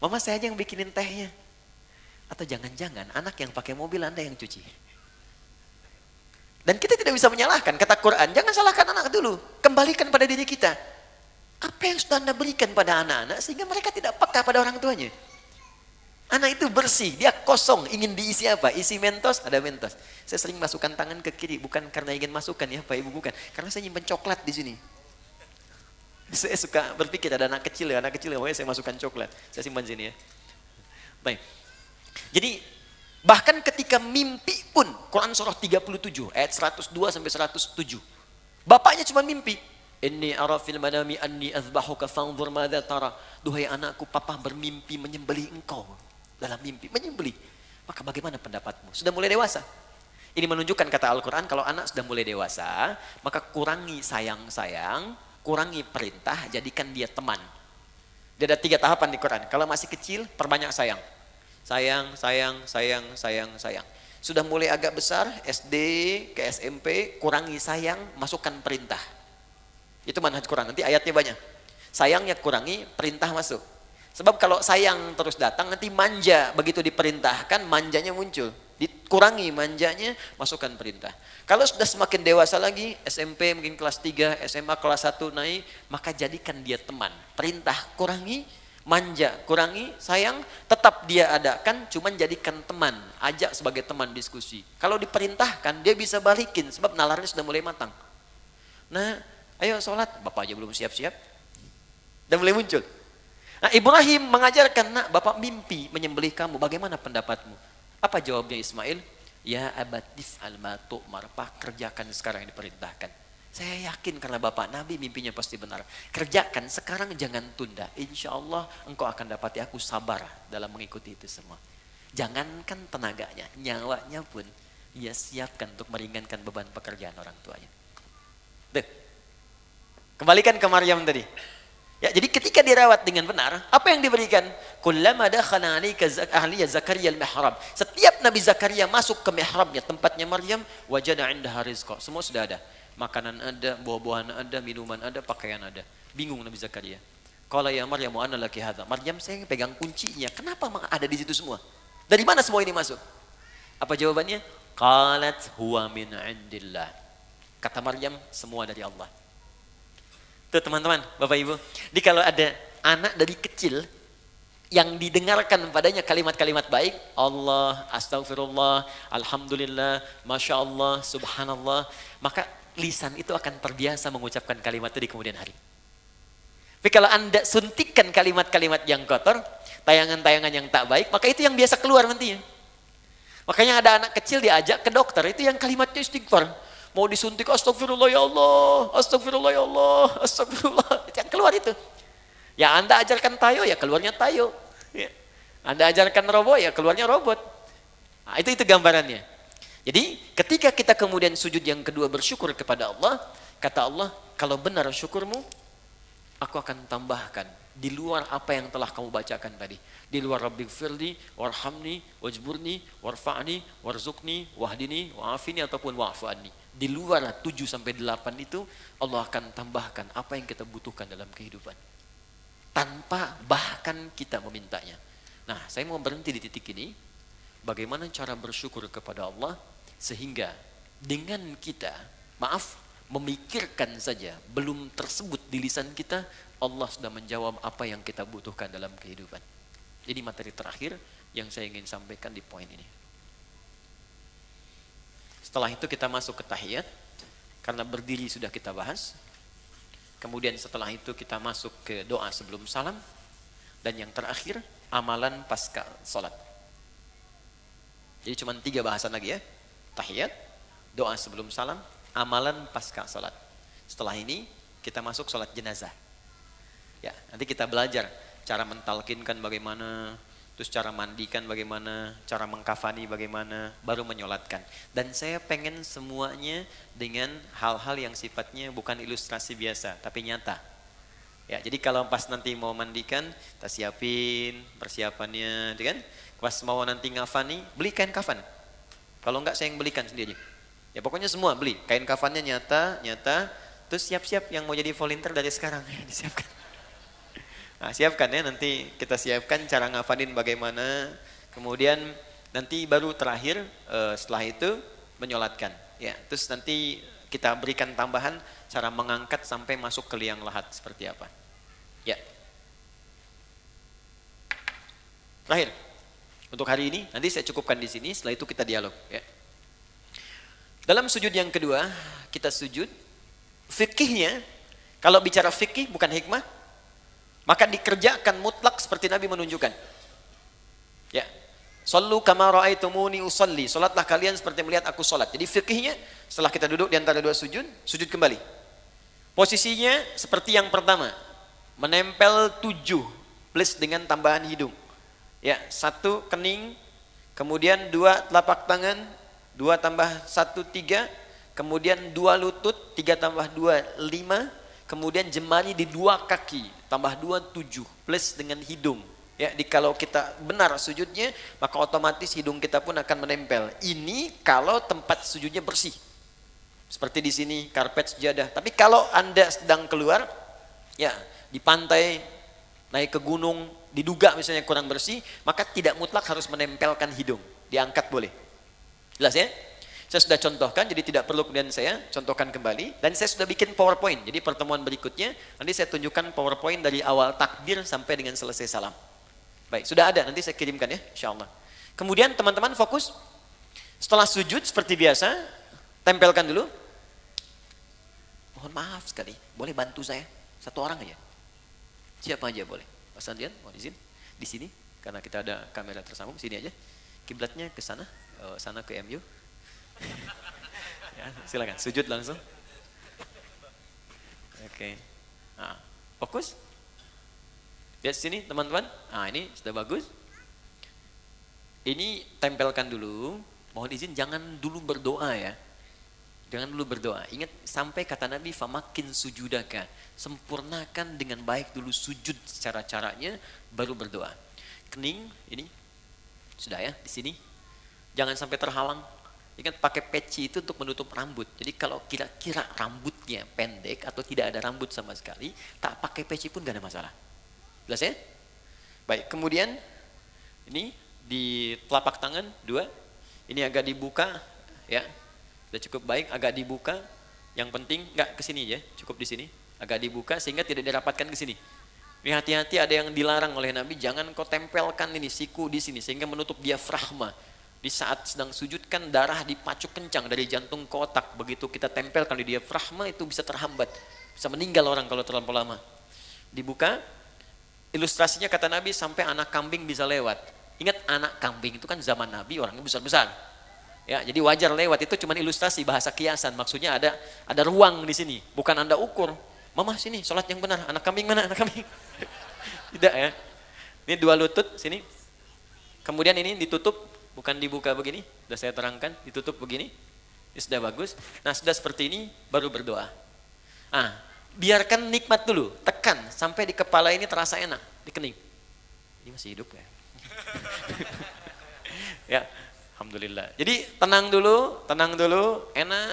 S2: Mama, saya aja yang bikinin tehnya. Atau jangan-jangan anak yang pakai mobil Anda yang cuci. Dan kita tidak bisa menyalahkan. Kata Quran, jangan salahkan anak dulu. Kembalikan pada diri kita. Apa yang sudah Anda berikan pada anak-anak sehingga mereka tidak peka pada orang tuanya. Anak itu bersih, dia kosong, ingin diisi apa? Isi Mentos, ada Mentos. Saya sering masukkan tangan ke kiri, bukan karena ingin masukkan ya Pak Ibu, bukan. Karena saya nyimpen coklat di sini. Saya suka berpikir ada anak kecil ya, makanya saya masukkan coklat. Saya simpan sini ya. Baik. Jadi bahkan ketika mimpi pun, Quran surah 37 ayat 102 sampai 107. Bapaknya cuma mimpi. Inni ara fil manami anni azbahuka fanzur madza tara. Duhai anakku, papa bermimpi menyembelih engkau. Dalam mimpi menyembelih. Maka bagaimana pendapatmu? Sudah mulai dewasa. Ini menunjukkan kata Al-Quran, kalau anak sudah mulai dewasa, maka kurangi sayang-sayang, kurangi perintah, jadikan dia teman. Dia ada 3 tahapan di Quran. Kalau masih kecil, perbanyak sayang. Sayang, sayang, sayang, sayang, sayang. Sudah mulai agak besar, SD ke SMP, kurangi sayang, masukkan perintah. Itu manhaj Quran, nanti ayatnya banyak. Sayangnya kurangi, perintah masuk. Sebab kalau sayang terus datang, nanti manja, begitu diperintahkan, manjanya muncul. Dikurangi manjanya, masukkan perintah. Kalau sudah semakin dewasa lagi, SMP mungkin kelas 3, SMA kelas 1 naik, maka jadikan dia teman. Perintah kurangi, manja kurangi, sayang tetap dia adakan, cuman jadikan teman. Ajak sebagai teman diskusi. Kalau diperintahkan, dia bisa balikin, sebab nalarnya sudah mulai matang. Nah, ayo sholat, bapak aja belum siap-siap. Dan mulai muncul. Nah, Ibrahim mengajarkan, nak, bapak mimpi menyembelih kamu, bagaimana pendapatmu? Apa jawabnya Ismail? Ya abatif al-matu marpah, kerjakan sekarang yang diperintahkan. Saya yakin karena bapak Nabi mimpinya pasti benar. Kerjakan sekarang, jangan tunda. Insya Allah engkau akan dapati aku sabar dalam mengikuti itu semua. Jangankan tenaganya, nyawanya pun ia siapkan untuk meringankan beban pekerjaan orang tuanya. Deh. Kembalikan ke Maryam tadi. Ya, jadi ketika dirawat dengan benar, apa yang diberikan? Kullama dakhala alayka ahliya Zakaria al-mihrab. Setiap Nabi Zakaria masuk ke mihrabnya, tempatnya Maryam, wajada 'indaha rizqa. Semua sudah ada. Makanan ada, buah-buahan ada, minuman ada, pakaian ada. Bingung Nabi Zakaria. Qala ya Maryam, anna laki hadza. Maryam, saya yang pegang kuncinya. Kenapa ada di situ semua? Dari mana semua ini masuk? Apa jawabannya? Qalat huwa min 'indillah. Kata Maryam, semua dari Allah. Tuh teman-teman, Bapak Ibu. Jadi kalau ada anak dari kecil yang didengarkan padanya kalimat-kalimat baik, Allah, astagfirullah, alhamdulillah, masya Allah, subhanallah, maka lisan itu akan terbiasa mengucapkan kalimat itu di kemudian hari. Tapi kalau Anda suntikkan kalimat-kalimat yang kotor, tayangan-tayangan yang tak baik, maka itu yang biasa keluar nantinya. Makanya ada anak kecil diajak ke dokter, itu yang kalimatnya istighfar. Mau disuntik, astagfirullah ya Allah, astagfirullah ya Allah, astagfirullah. Yang keluar itu. Ya Anda ajarkan tayo, ya keluarnya tayo. Ya. Anda ajarkan robot, ya keluarnya robot. Nah, itu gambarannya. Jadi ketika kita kemudian sujud yang kedua bersyukur kepada Allah, kata Allah, kalau benar syukurmu, aku akan tambahkan di luar apa yang telah kamu bacakan tadi. Di luar rabbighfirli, warhamni, wajburni, warfa'ni, warzukni, wahdini, wa'afini ataupun wa'fu anni. Di luar 7 sampai 8 itu Allah akan tambahkan apa yang kita butuhkan dalam kehidupan. Tanpa bahkan kita memintanya. Nah, saya mau berhenti di titik ini. Bagaimana cara bersyukur kepada Allah sehingga dengan kita, memikirkan saja belum tersebut di lisan kita, Allah sudah menjawab apa yang kita butuhkan dalam kehidupan. Jadi materi terakhir yang saya ingin sampaikan di poin ini. Setelah itu kita masuk ke tahiyat, karena berdiri sudah kita bahas.
S1: Kemudian setelah itu kita masuk ke doa sebelum salam. Dan yang terakhir, amalan pasca salat. Jadi cuma 3 bahasan lagi ya. Tahiyat, doa sebelum salam, amalan pasca salat. Setelah ini kita masuk salat jenazah. Ya, nanti kita belajar cara mentalkinkan bagaimana, terus cara mandikan bagaimana, cara mengkafani bagaimana, baru menyolatkan. Dan saya pengen semuanya dengan hal-hal yang sifatnya bukan ilustrasi biasa, tapi nyata. Ya, jadi kalau pas nanti mau mandikan, kita siapin persiapannya, kan? Pas mau nanti ngafani, beli kain kafan. Kalau enggak saya yang belikan sendiri. Ya pokoknya semua beli, kain kafannya nyata, terus siap-siap yang mau jadi volunteer dari sekarang ya, disiapkan. Nah, siapkan ya, nanti kita siapkan cara ngafanin bagaimana, kemudian nanti baru terakhir setelah itu menyolatkan. Ya, terus nanti kita berikan tambahan cara mengangkat sampai masuk ke liang lahat seperti apa. Ya. Terakhir untuk hari ini, nanti saya cukupkan di sini. Setelah itu kita dialog. Ya. Dalam sujud yang kedua, kita sujud. Fikihnya, kalau bicara fikih bukan hikmah, maka dikerjakan mutlak seperti Nabi menunjukkan. Ya. Sallu kama ra'aitumuni usalli. Salatlah kalian seperti melihat aku salat. Jadi fikihnya setelah kita duduk di antara 2 sujud, sujud kembali. Posisinya seperti yang pertama, menempel 7 plus dengan tambahan hidung. Ya, 1 kening, kemudian 2 telapak tangan, 2 tambah 1 3, kemudian 2 lutut, 3 tambah 2 5, kemudian jemari di 2 kaki, tambah 2 7 plus dengan hidung. Ya, kalau kita benar sujudnya, maka otomatis hidung kita pun akan menempel. Ini kalau tempat sujudnya bersih. Seperti di sini karpet sejadah. Tapi kalau Anda sedang keluar, ya di pantai, naik ke gunung, diduga misalnya kurang bersih, maka tidak mutlak harus menempelkan hidung. Diangkat boleh. Jelas ya? Saya sudah contohkan, jadi tidak perlu kemudian saya contohkan kembali. Dan saya sudah bikin PowerPoint. Jadi pertemuan berikutnya, nanti saya tunjukkan PowerPoint dari awal takbir sampai dengan selesai salam. Baik, sudah ada, nanti saya kirimkan ya, insyaAllah. Kemudian teman-teman fokus, setelah sujud seperti biasa, tempelkan dulu. Mohon maaf sekali, boleh bantu saya? 1 orang aja. Siapa aja boleh. Mas Andian, mohon izin. Di sini, karena kita ada kamera tersambung, sini aja. Kiblatnya ke sana, sana ke MU. Ya, silakan, sujud langsung. Oke. Nah, fokus. Lihat sini teman-teman. Nah, ini sudah bagus. Ini tempelkan dulu. Mohon izin jangan dulu berdoa ya. Jangan dulu berdoa. Ingat sampai kata Nabi famakin sujudaka. Sempurnakan dengan baik dulu sujud secara caranya baru berdoa. Kening ini sudah ya di sini. Jangan sampai terhalang. Ingat pakai peci itu untuk menutup rambut. Jadi kalau kira-kira rambutnya pendek atau tidak ada rambut sama sekali, tak pakai peci pun gak ada masalah. Jelas ya? Baik, kemudian ini di telapak tangan 2, ini agak dibuka ya. Sudah cukup baik, agak dibuka. Yang penting enggak ke sini ya, cukup di sini. Agak dibuka sehingga tidak dirapatkan ke sini. Ini hati-hati ada yang dilarang oleh Nabi, jangan kau tempelkan ini siku di sini sehingga menutup diafragma. Di saat sedang sujud kan darah dipacu kencang dari jantung ke otak. Begitu kita tempelkan di diafragma itu bisa terhambat. Bisa meninggal orang kalau terlalu lama. Dibuka. Ilustrasinya kata Nabi sampai anak kambing bisa lewat. Ingat anak kambing itu kan zaman Nabi orangnya besar-besar. Ya, jadi wajar lewat itu cuma ilustrasi bahasa kiasan. Maksudnya ada ruang di sini. Bukan Anda ukur. Mama sini sholat yang benar. Anak kambing mana? Anak kambing. Tidak ya. Ini 2 lutut sini. Kemudian ini ditutup, bukan dibuka begini. Sudah saya terangkan, ditutup begini. Ini sudah bagus. Nah, sudah seperti ini baru berdoa. Biarkan nikmat dulu, tekan sampai di kepala ini terasa enak, di kening. Ini masih hidup ya? Ya, alhamdulillah. Jadi tenang dulu, enak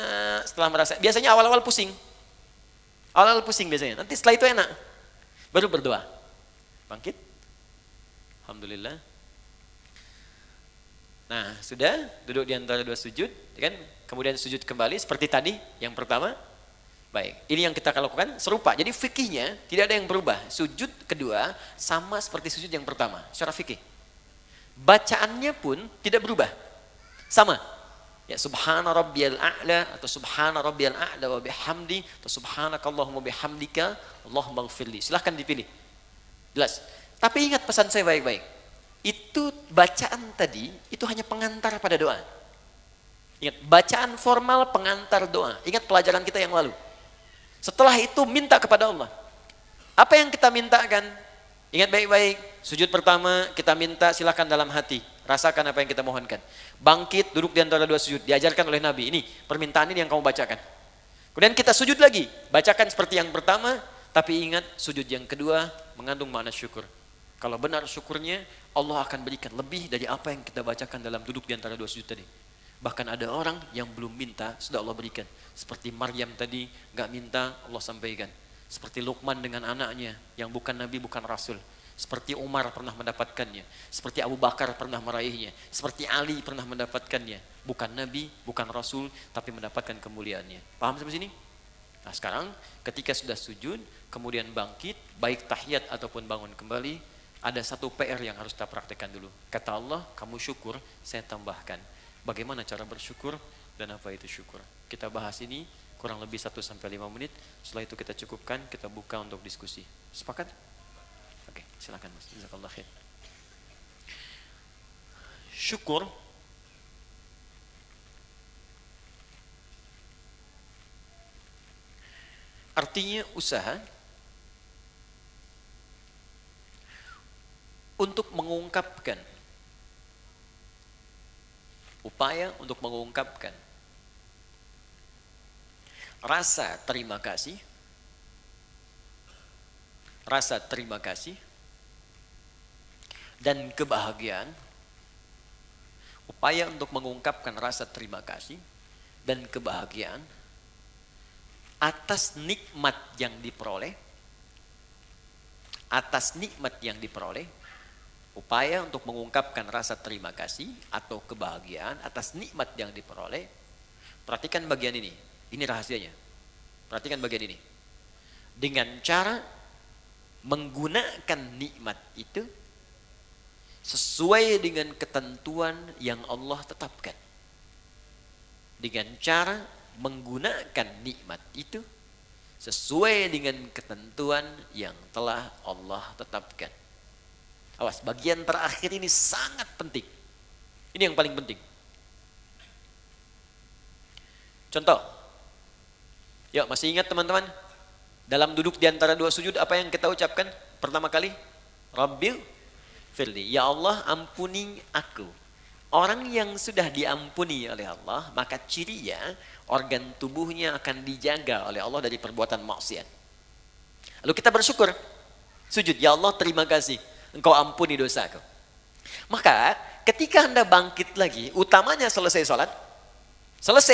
S1: setelah merasa. Biasanya awal-awal pusing. Awal-awal pusing biasanya. Nanti setelah itu enak. Baru berdoa. Bangkit. Alhamdulillah. Nah, sudah duduk di antara 2 sujud, kan? Kemudian sujud kembali seperti tadi yang pertama. Baik, ini yang kita lakukan serupa. Jadi fikihnya tidak ada yang berubah. Sujud kedua sama seperti sujud yang pertama secara fikih. Bacaannya pun tidak berubah. Sama.
S2: Ya, subhana rabbiyal a'la atau subhana rabbiyal a'la wa bihamdi atau subhanakallahumma bihamdika Allahumma ighfirli. Silahkan dipilih. Jelas. Tapi ingat pesan saya baik-baik. Itu bacaan tadi itu hanya pengantar pada doa. Ingat, bacaan formal pengantar doa. Ingat pelajaran kita yang lalu. Setelah itu minta kepada Allah. Apa yang kita mintakan? Ingat baik-baik, sujud pertama kita minta silakan dalam hati. Rasakan apa yang kita mohonkan. Bangkit, duduk di antara dua sujud. Diajarkan oleh Nabi. Ini, permintaan ini yang kamu bacakan. Kemudian kita sujud lagi. Bacakan seperti yang pertama, tapi ingat sujud yang kedua mengandung makna syukur. Kalau benar syukurnya, Allah akan berikan lebih dari apa yang kita bacakan dalam duduk di antara dua sujud tadi. Bahkan ada orang yang belum minta, sudah Allah berikan. Seperti Maryam tadi, gak minta, Allah sampaikan. Seperti Luqman dengan anaknya, yang bukan Nabi, bukan Rasul. Seperti Umar pernah mendapatkannya. Seperti Abu Bakar pernah meraihnya. Seperti Ali pernah mendapatkannya. Bukan Nabi, bukan Rasul, tapi mendapatkan kemuliaannya. Paham sampai sini? Nah sekarang, ketika sudah sujud, kemudian bangkit, baik tahiyat ataupun bangun kembali, ada satu PR yang harus kita praktekkan dulu. Kata Allah, kamu syukur, saya tambahkan. Bagaimana cara bersyukur dan apa itu syukur? Kita bahas ini kurang lebih 1-5 menit. Setelah itu kita cukupkan, kita buka untuk diskusi. Sepakat? Oke, silakan Mas. Jazakallah khair. Syukur artinya usaha untuk mengungkapkan, upaya untuk mengungkapkan rasa terima kasih, dan kebahagiaan. Upaya untuk mengungkapkan rasa terima kasih dan kebahagiaan atas nikmat yang diperoleh, upaya untuk mengungkapkan rasa terima kasih atau kebahagiaan atas nikmat yang diperoleh. Perhatikan bagian ini rahasianya. Perhatikan bagian ini. Dengan cara menggunakan nikmat itu sesuai dengan ketentuan yang Allah tetapkan. Dengan cara menggunakan nikmat itu sesuai dengan ketentuan yang telah Allah tetapkan. Awas, bagian terakhir ini sangat penting. Ini yang paling penting. Contoh. Yuk, masih ingat teman-teman? Dalam duduk di antara dua sujud, apa yang kita ucapkan pertama kali? Rabbil firli. Ya Allah, ampuni aku. Orang yang sudah diampuni oleh Allah, maka cirinya organ tubuhnya akan dijaga oleh Allah dari perbuatan maksiat. Lalu kita bersyukur. Sujud, ya Allah terima kasih. Engkau ampuni dosaku. Maka ketika Anda bangkit lagi, utamanya selesai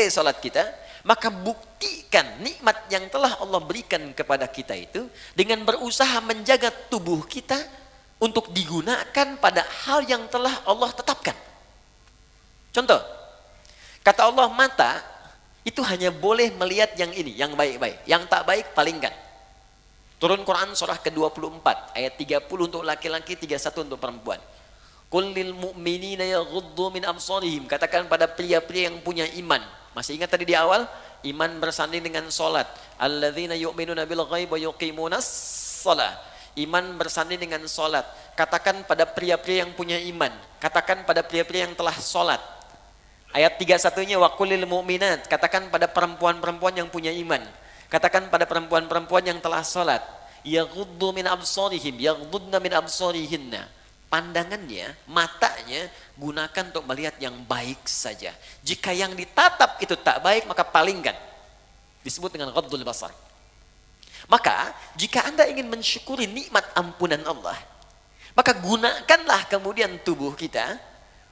S2: sholat kita, maka buktikan nikmat yang telah Allah berikan kepada kita itu dengan berusaha menjaga tubuh kita untuk digunakan pada hal yang telah Allah tetapkan. Contoh, kata Allah, mata itu hanya boleh melihat yang ini, yang baik-baik. Yang tak baik palingkan. Turun Quran surah ke-24 ayat 30 untuk laki-laki, 31 untuk perempuan. Qul lil mu'minina yaghuddu min absarihim. Katakan pada pria-pria yang punya iman. Masih ingat tadi di awal? Iman bersanding dengan salat. Alladzina yu'minuna bil ghaib wa yuqimunas shalah. Iman bersanding dengan salat. Katakan pada pria-pria yang punya iman. Katakan pada pria-pria yang telah salat. Ayat 31-nya wa qul lil mu'minat. Katakan pada perempuan-perempuan yang punya iman. Katakan pada perempuan-perempuan yang telah salat, yaghuddu min absarihim, yaghuddna min absarihinna. Pandangannya, matanya gunakan untuk melihat yang baik saja. Jika yang ditatap itu tak baik, maka palingkan. Disebut dengan ghaddul basar. Maka, jika Anda ingin mensyukuri nikmat ampunan Allah, maka gunakanlah kemudian tubuh kita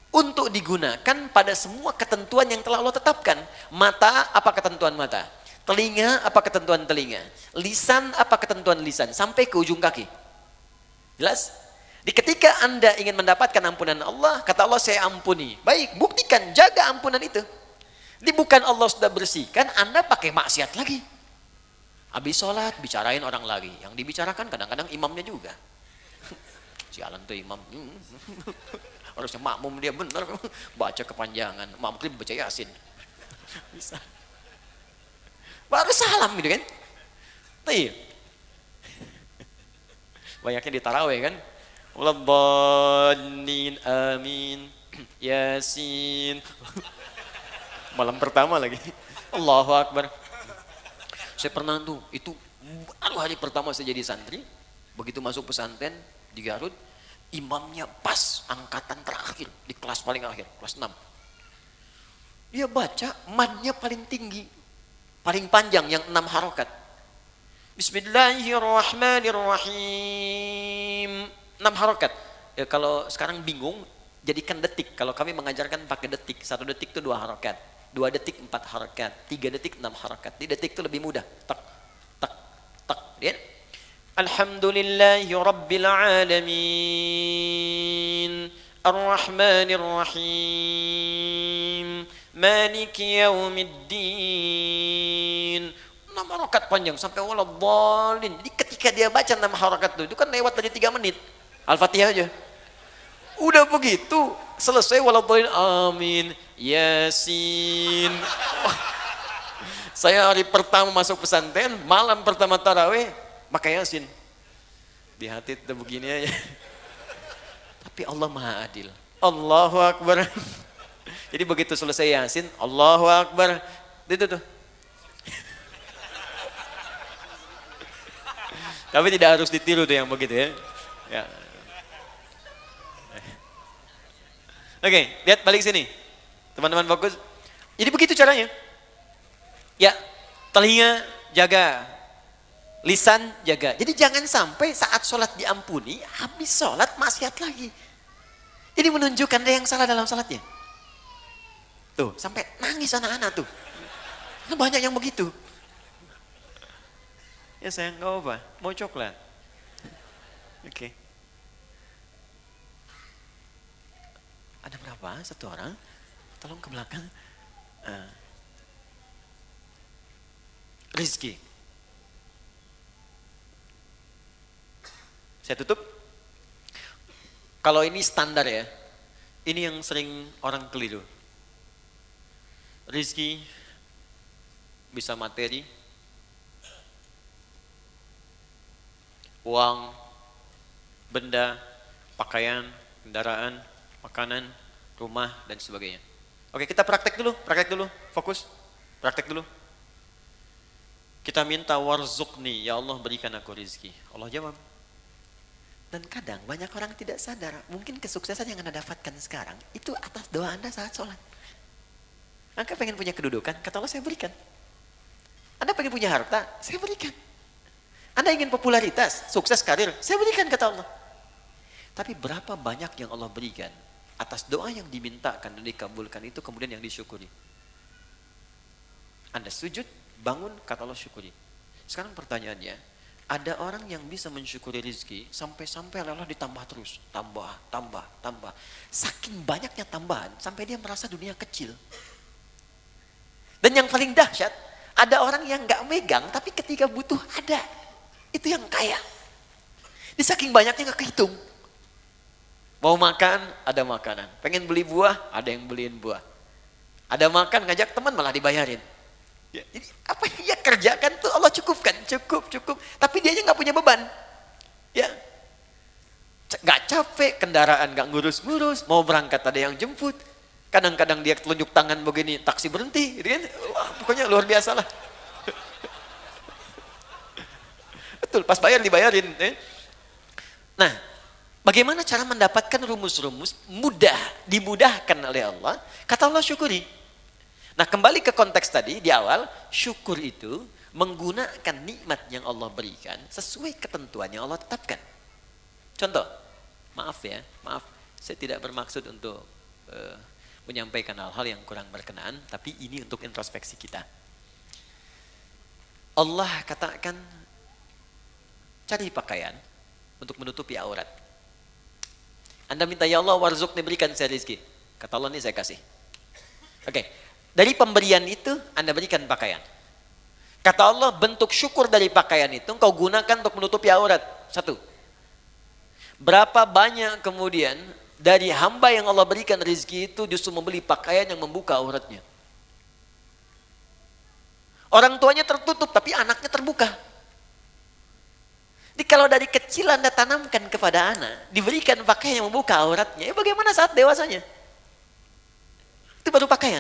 S2: untuk digunakan pada semua ketentuan yang telah Allah tetapkan. Mata, apa ketentuan mata? Telinga, apa ketentuan telinga? Lisan, apa ketentuan lisan? Sampai ke ujung kaki. Jelas? Di ketika Anda ingin mendapatkan ampunan Allah, kata Allah, saya ampuni. Baik, buktikan, jaga ampunan itu. Di bukan Allah sudah bersihkan, Anda pakai maksiat lagi. Habis sholat, bicarain orang lagi. Yang dibicarakan kadang-kadang imamnya juga. Sialan tuh imam. Harusnya makmum dia benar. Baca kepanjangan. Makmum baca Yasin. Bisa. Baru salam gitu kan. Iya. Banyaknya di tarawih kan. Waladhdallin amin. Yasin. Malam pertama lagi. Allahu Akbar. Saya pernah tuh, itu baru hari pertama saya jadi santri. Begitu masuk pesantren di Garut, imamnya pas angkatan terakhir di kelas paling akhir, kelas 6. Dia baca madnya paling tinggi, paling panjang yang 6 harokat. Bismillahirrahmanirrahim. 6 harokat. Ya, kalau sekarang bingung, jadikan detik. Kalau kami mengajarkan pakai detik, 1 detik itu 2 harokat, 2 detik 4 harokat, 3 detik 6 harokat. Di detik itu lebih mudah. Tak, tak, tak. Lihat. Alhamdulillahi Rabbil Alamin Ar-Rahmanir Rahim Maliki Yaumiddin. 6 harakat panjang sampai waladhdallin. Jadi ketika dia baca 6 harakat itu kan lewat tadi 3 menit Al-Fatihah aja. Udah begitu selesai waladhdallin amin Yasin. Saya hari pertama masuk pesantren, malam pertama tarawih pakai Yasin. Di hati udah begini aja. Tapi Allah Maha Adil. Allahu Akbar. Jadi begitu selesai Yasin, Allahu Akbar. Itu tuh. Tapi tidak harus ditiru tuh yang begitu ya. Ya. Oke, lihat balik sini. Teman-teman fokus. Jadi begitu caranya. Ya, telinga jaga. Lisan jaga. Jadi jangan sampai saat sholat diampuni, habis sholat maksiat lagi. Ini menunjukkan ada yang salah dalam sholatnya. Tuh, sampai nangis anak-anak tuh. Banyak yang begitu. Ya sayang, gak apa-apa. Mau coklat? Oke. Ada berapa? 1 orang? Tolong ke belakang. Rizki. Saya tutup. Kalau ini standar ya. Ini yang sering orang keliru. Rizki bisa materi, uang, benda, pakaian, kendaraan, makanan, rumah, dan sebagainya. Oke, kita praktek dulu, fokus, praktek dulu. Kita minta warzuqni, ya Allah berikan aku rizki. Allah jawab. Dan kadang banyak orang tidak sadar, mungkin kesuksesan yang Anda dapatkan sekarang, itu atas doa Anda saat sholat. Anda pengen punya kedudukan, kata Allah saya berikan. Anda pengen punya harta, saya berikan. Anda ingin popularitas, sukses karir, saya berikan kata Allah. Tapi berapa banyak yang Allah berikan atas doa yang dimintakan dan dikabulkan itu kemudian yang disyukuri. Anda sujud, bangun, kata Allah syukuri. Sekarang pertanyaannya, ada orang yang bisa mensyukuri rezeki sampai-sampai Allah ditambah terus, tambah. Saking banyaknya tambahan sampai dia merasa dunia kecil. Dan yang paling dahsyat, ada orang yang nggak megang tapi ketika butuh ada. Itu yang kaya. Di saking banyaknya nggak kehitung. Mau makan, ada makanan. Pengen beli buah, ada yang beliin buah. Ada makan, ngajak teman malah dibayarin. Ya, jadi apa yang dia kerjakan tuh Allah cukupkan, cukup. Tapi dia nggak punya beban, ya, nggak capek, kendaraan nggak ngurus, mau berangkat ada yang jemput. Kadang-kadang dia telunjuk tangan begini, taksi berhenti, gitu kan? Wah, pokoknya luar biasa lah. Betul, pas bayar dibayarin. Nah, bagaimana cara mendapatkan rumus-rumus mudah, dimudahkan oleh Allah? Kata Allah syukuri. Nah kembali ke konteks tadi di awal, syukur itu menggunakan nikmat yang Allah berikan sesuai ketentuan yang Allah tetapkan. Contoh, maaf, saya tidak bermaksud untuk menyampaikan hal-hal yang kurang berkenaan, tapi ini untuk introspeksi kita. Allah katakan, cari pakaian untuk menutupi aurat. Anda minta, ya Allah warzuqni, berikan saya rezeki. Kata Allah, ini saya kasih. Oke. Dari pemberian itu Anda berikan pakaian. Kata Allah, bentuk syukur dari pakaian itu engkau gunakan untuk menutupi aurat. 1. Berapa banyak kemudian dari hamba yang Allah berikan rezeki itu justru membeli pakaian yang membuka auratnya. Orang tuanya tertutup, tapi anaknya terbuka. Jadi kalau dari kecil Anda tanamkan kepada anak, diberikan pakaian yang membuka auratnya, bagaimana saat dewasanya? Itu baru pakaian.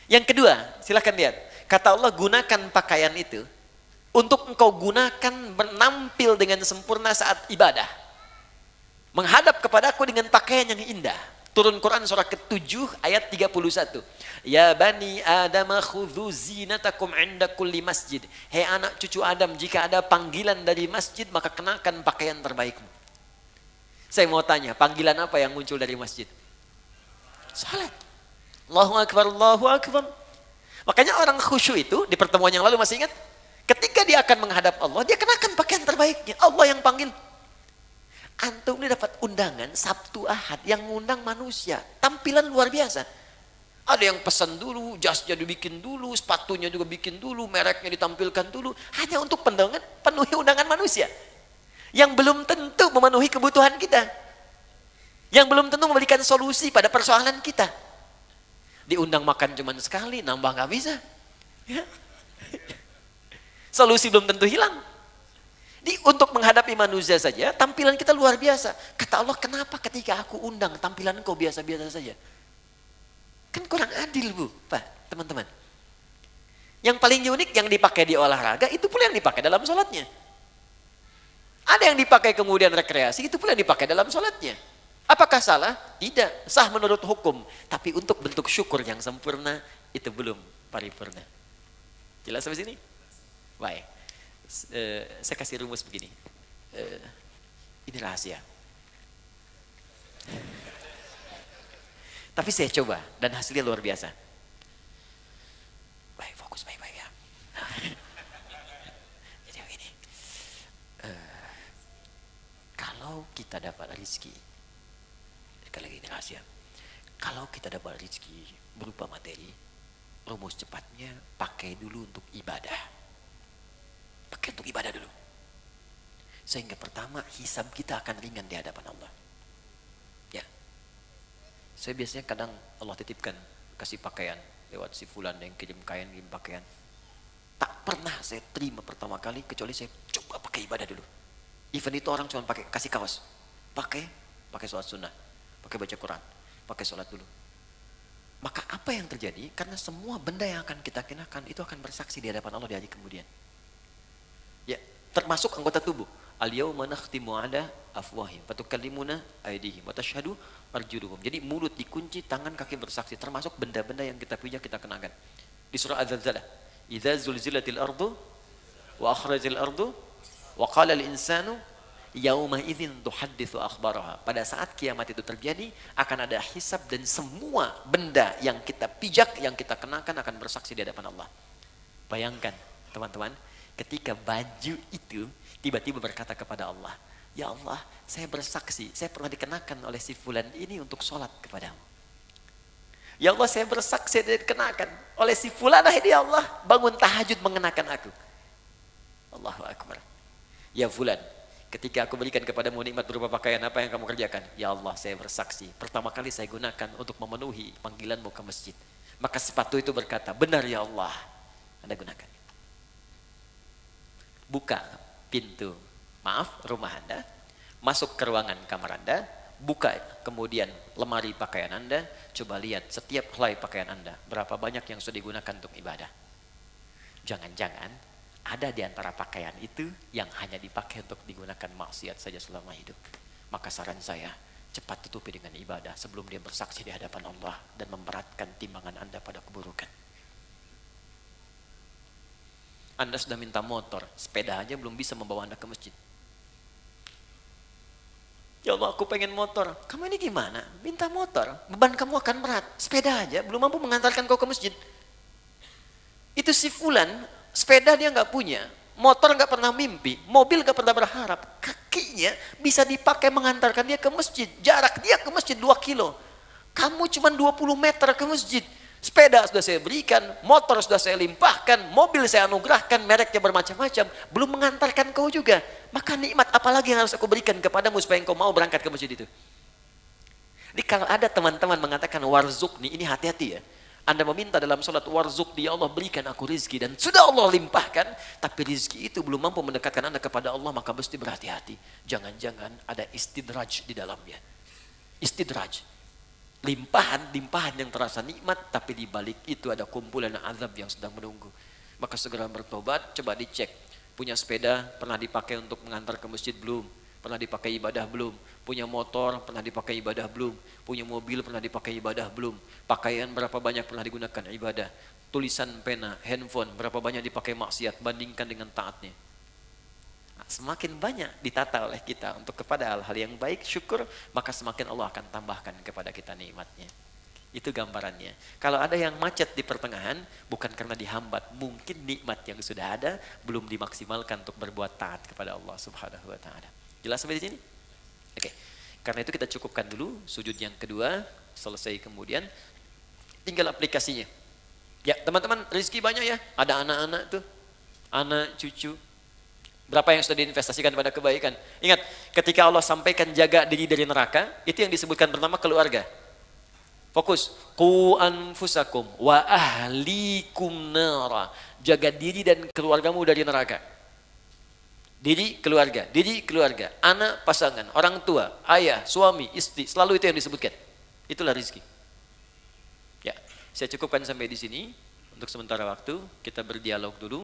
S2: Yang kedua, silakan lihat. Kata Allah, gunakan pakaian itu untuk engkau gunakan menampil dengan sempurna saat ibadah. Menghadap kepadaku dengan pakaian yang indah. Turun Quran surah ke-7 ayat 31. Ya bani Adam khudhu zinatakum inda kulli masjid. Hei anak cucu Adam, jika ada panggilan dari masjid maka kenakan pakaian terbaikmu. Saya mau tanya, panggilan apa yang muncul dari masjid? Salat. Allahu Akbar, Allahu Akbar. Makanya orang khusyuk itu di pertemuan yang lalu masih ingat? Ketika dia akan menghadap Allah, dia kenakan pakaian terbaiknya. Allah yang panggil. Antum ini dapat undangan Sabtu Ahad yang ngundang manusia. Tampilan luar biasa. Ada yang pesan dulu, jasnya dibikin dulu, sepatunya juga bikin dulu, mereknya ditampilkan dulu. Hanya untuk penuhi undangan manusia. Yang belum tentu memenuhi kebutuhan kita. Yang belum tentu memberikan solusi pada persoalan kita. Diundang makan cuma sekali, nambah nggak bisa. Ya. Solusi belum tentu hilang. Untuk menghadapi manusia saja, tampilan kita luar biasa. Kata Allah, kenapa ketika aku undang tampilan kau biasa-biasa saja? Kan kurang adil, Bu, Pak, teman-teman. Yang paling unik yang dipakai di olahraga, itu pula yang dipakai dalam sholatnya. Ada yang dipakai kemudian rekreasi, itu pula yang dipakai dalam sholatnya. Apakah salah? Tidak. Sah menurut hukum. Tapi untuk bentuk syukur yang sempurna, itu belum paripurna. Jelas sampai sini? Baik. Saya kasih rumus begini. Ini rahasia. Tapi saya coba dan hasilnya luar biasa. Baik, fokus baik-baik ya. Jadi begini. Kalau kita dapat rezeki, sekali lagi ini rahasia. Kalau kita dapat rezeki berupa materi, rumus cepatnya pakai dulu untuk ibadah. Pakai untuk ibadah dulu. Sehingga pertama hisab kita akan ringan di hadapan Allah. Ya. Saya biasanya kadang Allah titipkan kasih pakaian lewat si fulan yang kirim kain, kirim pakaian. Tak pernah saya terima pertama kali kecuali saya coba pakai ibadah dulu. Even itu orang cuma pakai kasih kaos. Pakai sholat sunnah, pakai baca Quran, pakai sholat dulu. Maka apa yang terjadi? Karena semua benda yang akan kita kenakan itu akan bersaksi di hadapan Allah di hari kemudian. Ya, termasuk anggota tubuh. Al-yauma nakhtimu ala afwahim fatukallimuna aydihim wa tashhadu arjuluhum. Jadi mulut dikunci, tangan kaki bersaksi, termasuk benda-benda yang kita pijak kita kenakan. Di surah Az-Zalzalah, idza zulzilatil ardu wa akhrajal ardu wa qala al-insanu yauma idzin tuhadditsu akhbaraha. Pada saat kiamat itu terjadi, akan ada hisab dan semua benda yang kita pijak, yang kita kenakan akan bersaksi di hadapan Allah. Bayangkan, teman-teman, ketika baju itu tiba-tiba berkata kepada Allah, ya Allah, saya bersaksi, saya pernah dikenakan oleh si fulan ini untuk sholat kepadamu. Ya Allah, saya bersaksi dikenakan oleh si fulan ini, ya Allah, bangun tahajud mengenakan aku. Allahu Akbar. Ya fulan, ketika aku berikan kepadamu nikmat berupa pakaian, apa yang kamu kerjakan? Ya Allah, saya bersaksi, pertama kali saya gunakan untuk memenuhi panggilanmu ke masjid. Maka sepatu itu berkata, benar ya Allah, Anda gunakan. Buka pintu, rumah Anda, masuk ke ruangan kamar Anda, buka kemudian lemari pakaian Anda, coba lihat setiap helai pakaian Anda, berapa banyak yang sudah digunakan untuk ibadah. Jangan-jangan ada di antara pakaian itu yang hanya dipakai untuk digunakan maksiat saja selama hidup. Maka saran saya, cepat tutupi dengan ibadah sebelum dia bersaksi di hadapan Allah dan memberatkan timbangan Anda pada keburukan. Anda sudah minta motor, sepeda aja belum bisa membawa Anda ke masjid. Ya Allah, aku pengen motor. Kamu ini gimana? Minta motor, beban kamu akan berat. Sepeda aja belum mampu mengantarkan kau ke masjid. Itu si fulan, sepeda dia nggak punya, motor nggak pernah mimpi, mobil nggak pernah berharap. Kakinya bisa dipakai mengantarkan dia ke masjid. Jarak dia ke masjid 2 kilo. Kamu cuma 20 meter ke masjid. Sepeda sudah saya berikan, motor sudah saya limpahkan, mobil saya anugerahkan, mereknya bermacam-macam, belum mengantarkan kau juga. Maka nikmat apalagi yang harus aku berikan kepadamu supaya engkau mau berangkat ke masjid itu. Jadi kalau ada teman-teman mengatakan warzukni, ini hati-hati ya. Anda meminta dalam sholat warzuqni, ya Allah berikan aku rizki, dan sudah Allah limpahkan, tapi rizki itu belum mampu mendekatkan Anda kepada Allah, maka mesti berhati-hati. Jangan-jangan ada istidraj di dalamnya. Istidraj. Limpahan yang terasa nikmat, tapi di balik itu ada kumpulan azab yang sedang menunggu. Maka segera bertobat, coba dicek. Punya sepeda, pernah dipakai untuk mengantar ke masjid belum? Pernah dipakai ibadah belum? Punya motor, pernah dipakai ibadah belum? Punya mobil, pernah dipakai ibadah belum? Pakaian berapa banyak pernah digunakan ibadah? Tulisan pena, handphone, berapa banyak dipakai maksiat? Bandingkan dengan taatnya. Nah, semakin banyak ditata oleh kita untuk kepada hal-hal yang baik, syukur, maka semakin Allah akan tambahkan kepada kita nikmatnya. Itu gambarannya. Kalau ada yang macet di pertengahan, bukan karena dihambat, mungkin nikmat yang sudah ada belum dimaksimalkan untuk berbuat taat kepada Allah Subhanahu wa taala. Jelas sampai di sini? Oke. Karena itu kita cukupkan dulu sujud yang kedua, selesai kemudian tinggal aplikasinya. Ya, teman-teman, rezeki banyak ya. Ada anak-anak tuh, anak, cucu. Berapa yang sudah diinvestasikan pada kebaikan? Ingat, ketika Allah sampaikan jaga diri dari neraka, itu yang disebutkan pertama keluarga. Fokus, qu anfusakum wa ahlikum nara. Jaga diri dan keluargamu dari neraka. Diri keluarga, anak, pasangan, orang tua, ayah, suami, istri, selalu itu yang disebutkan. Itulah rizki. Ya, saya cukupkan sampai di sini. Untuk sementara waktu, kita berdialog dulu.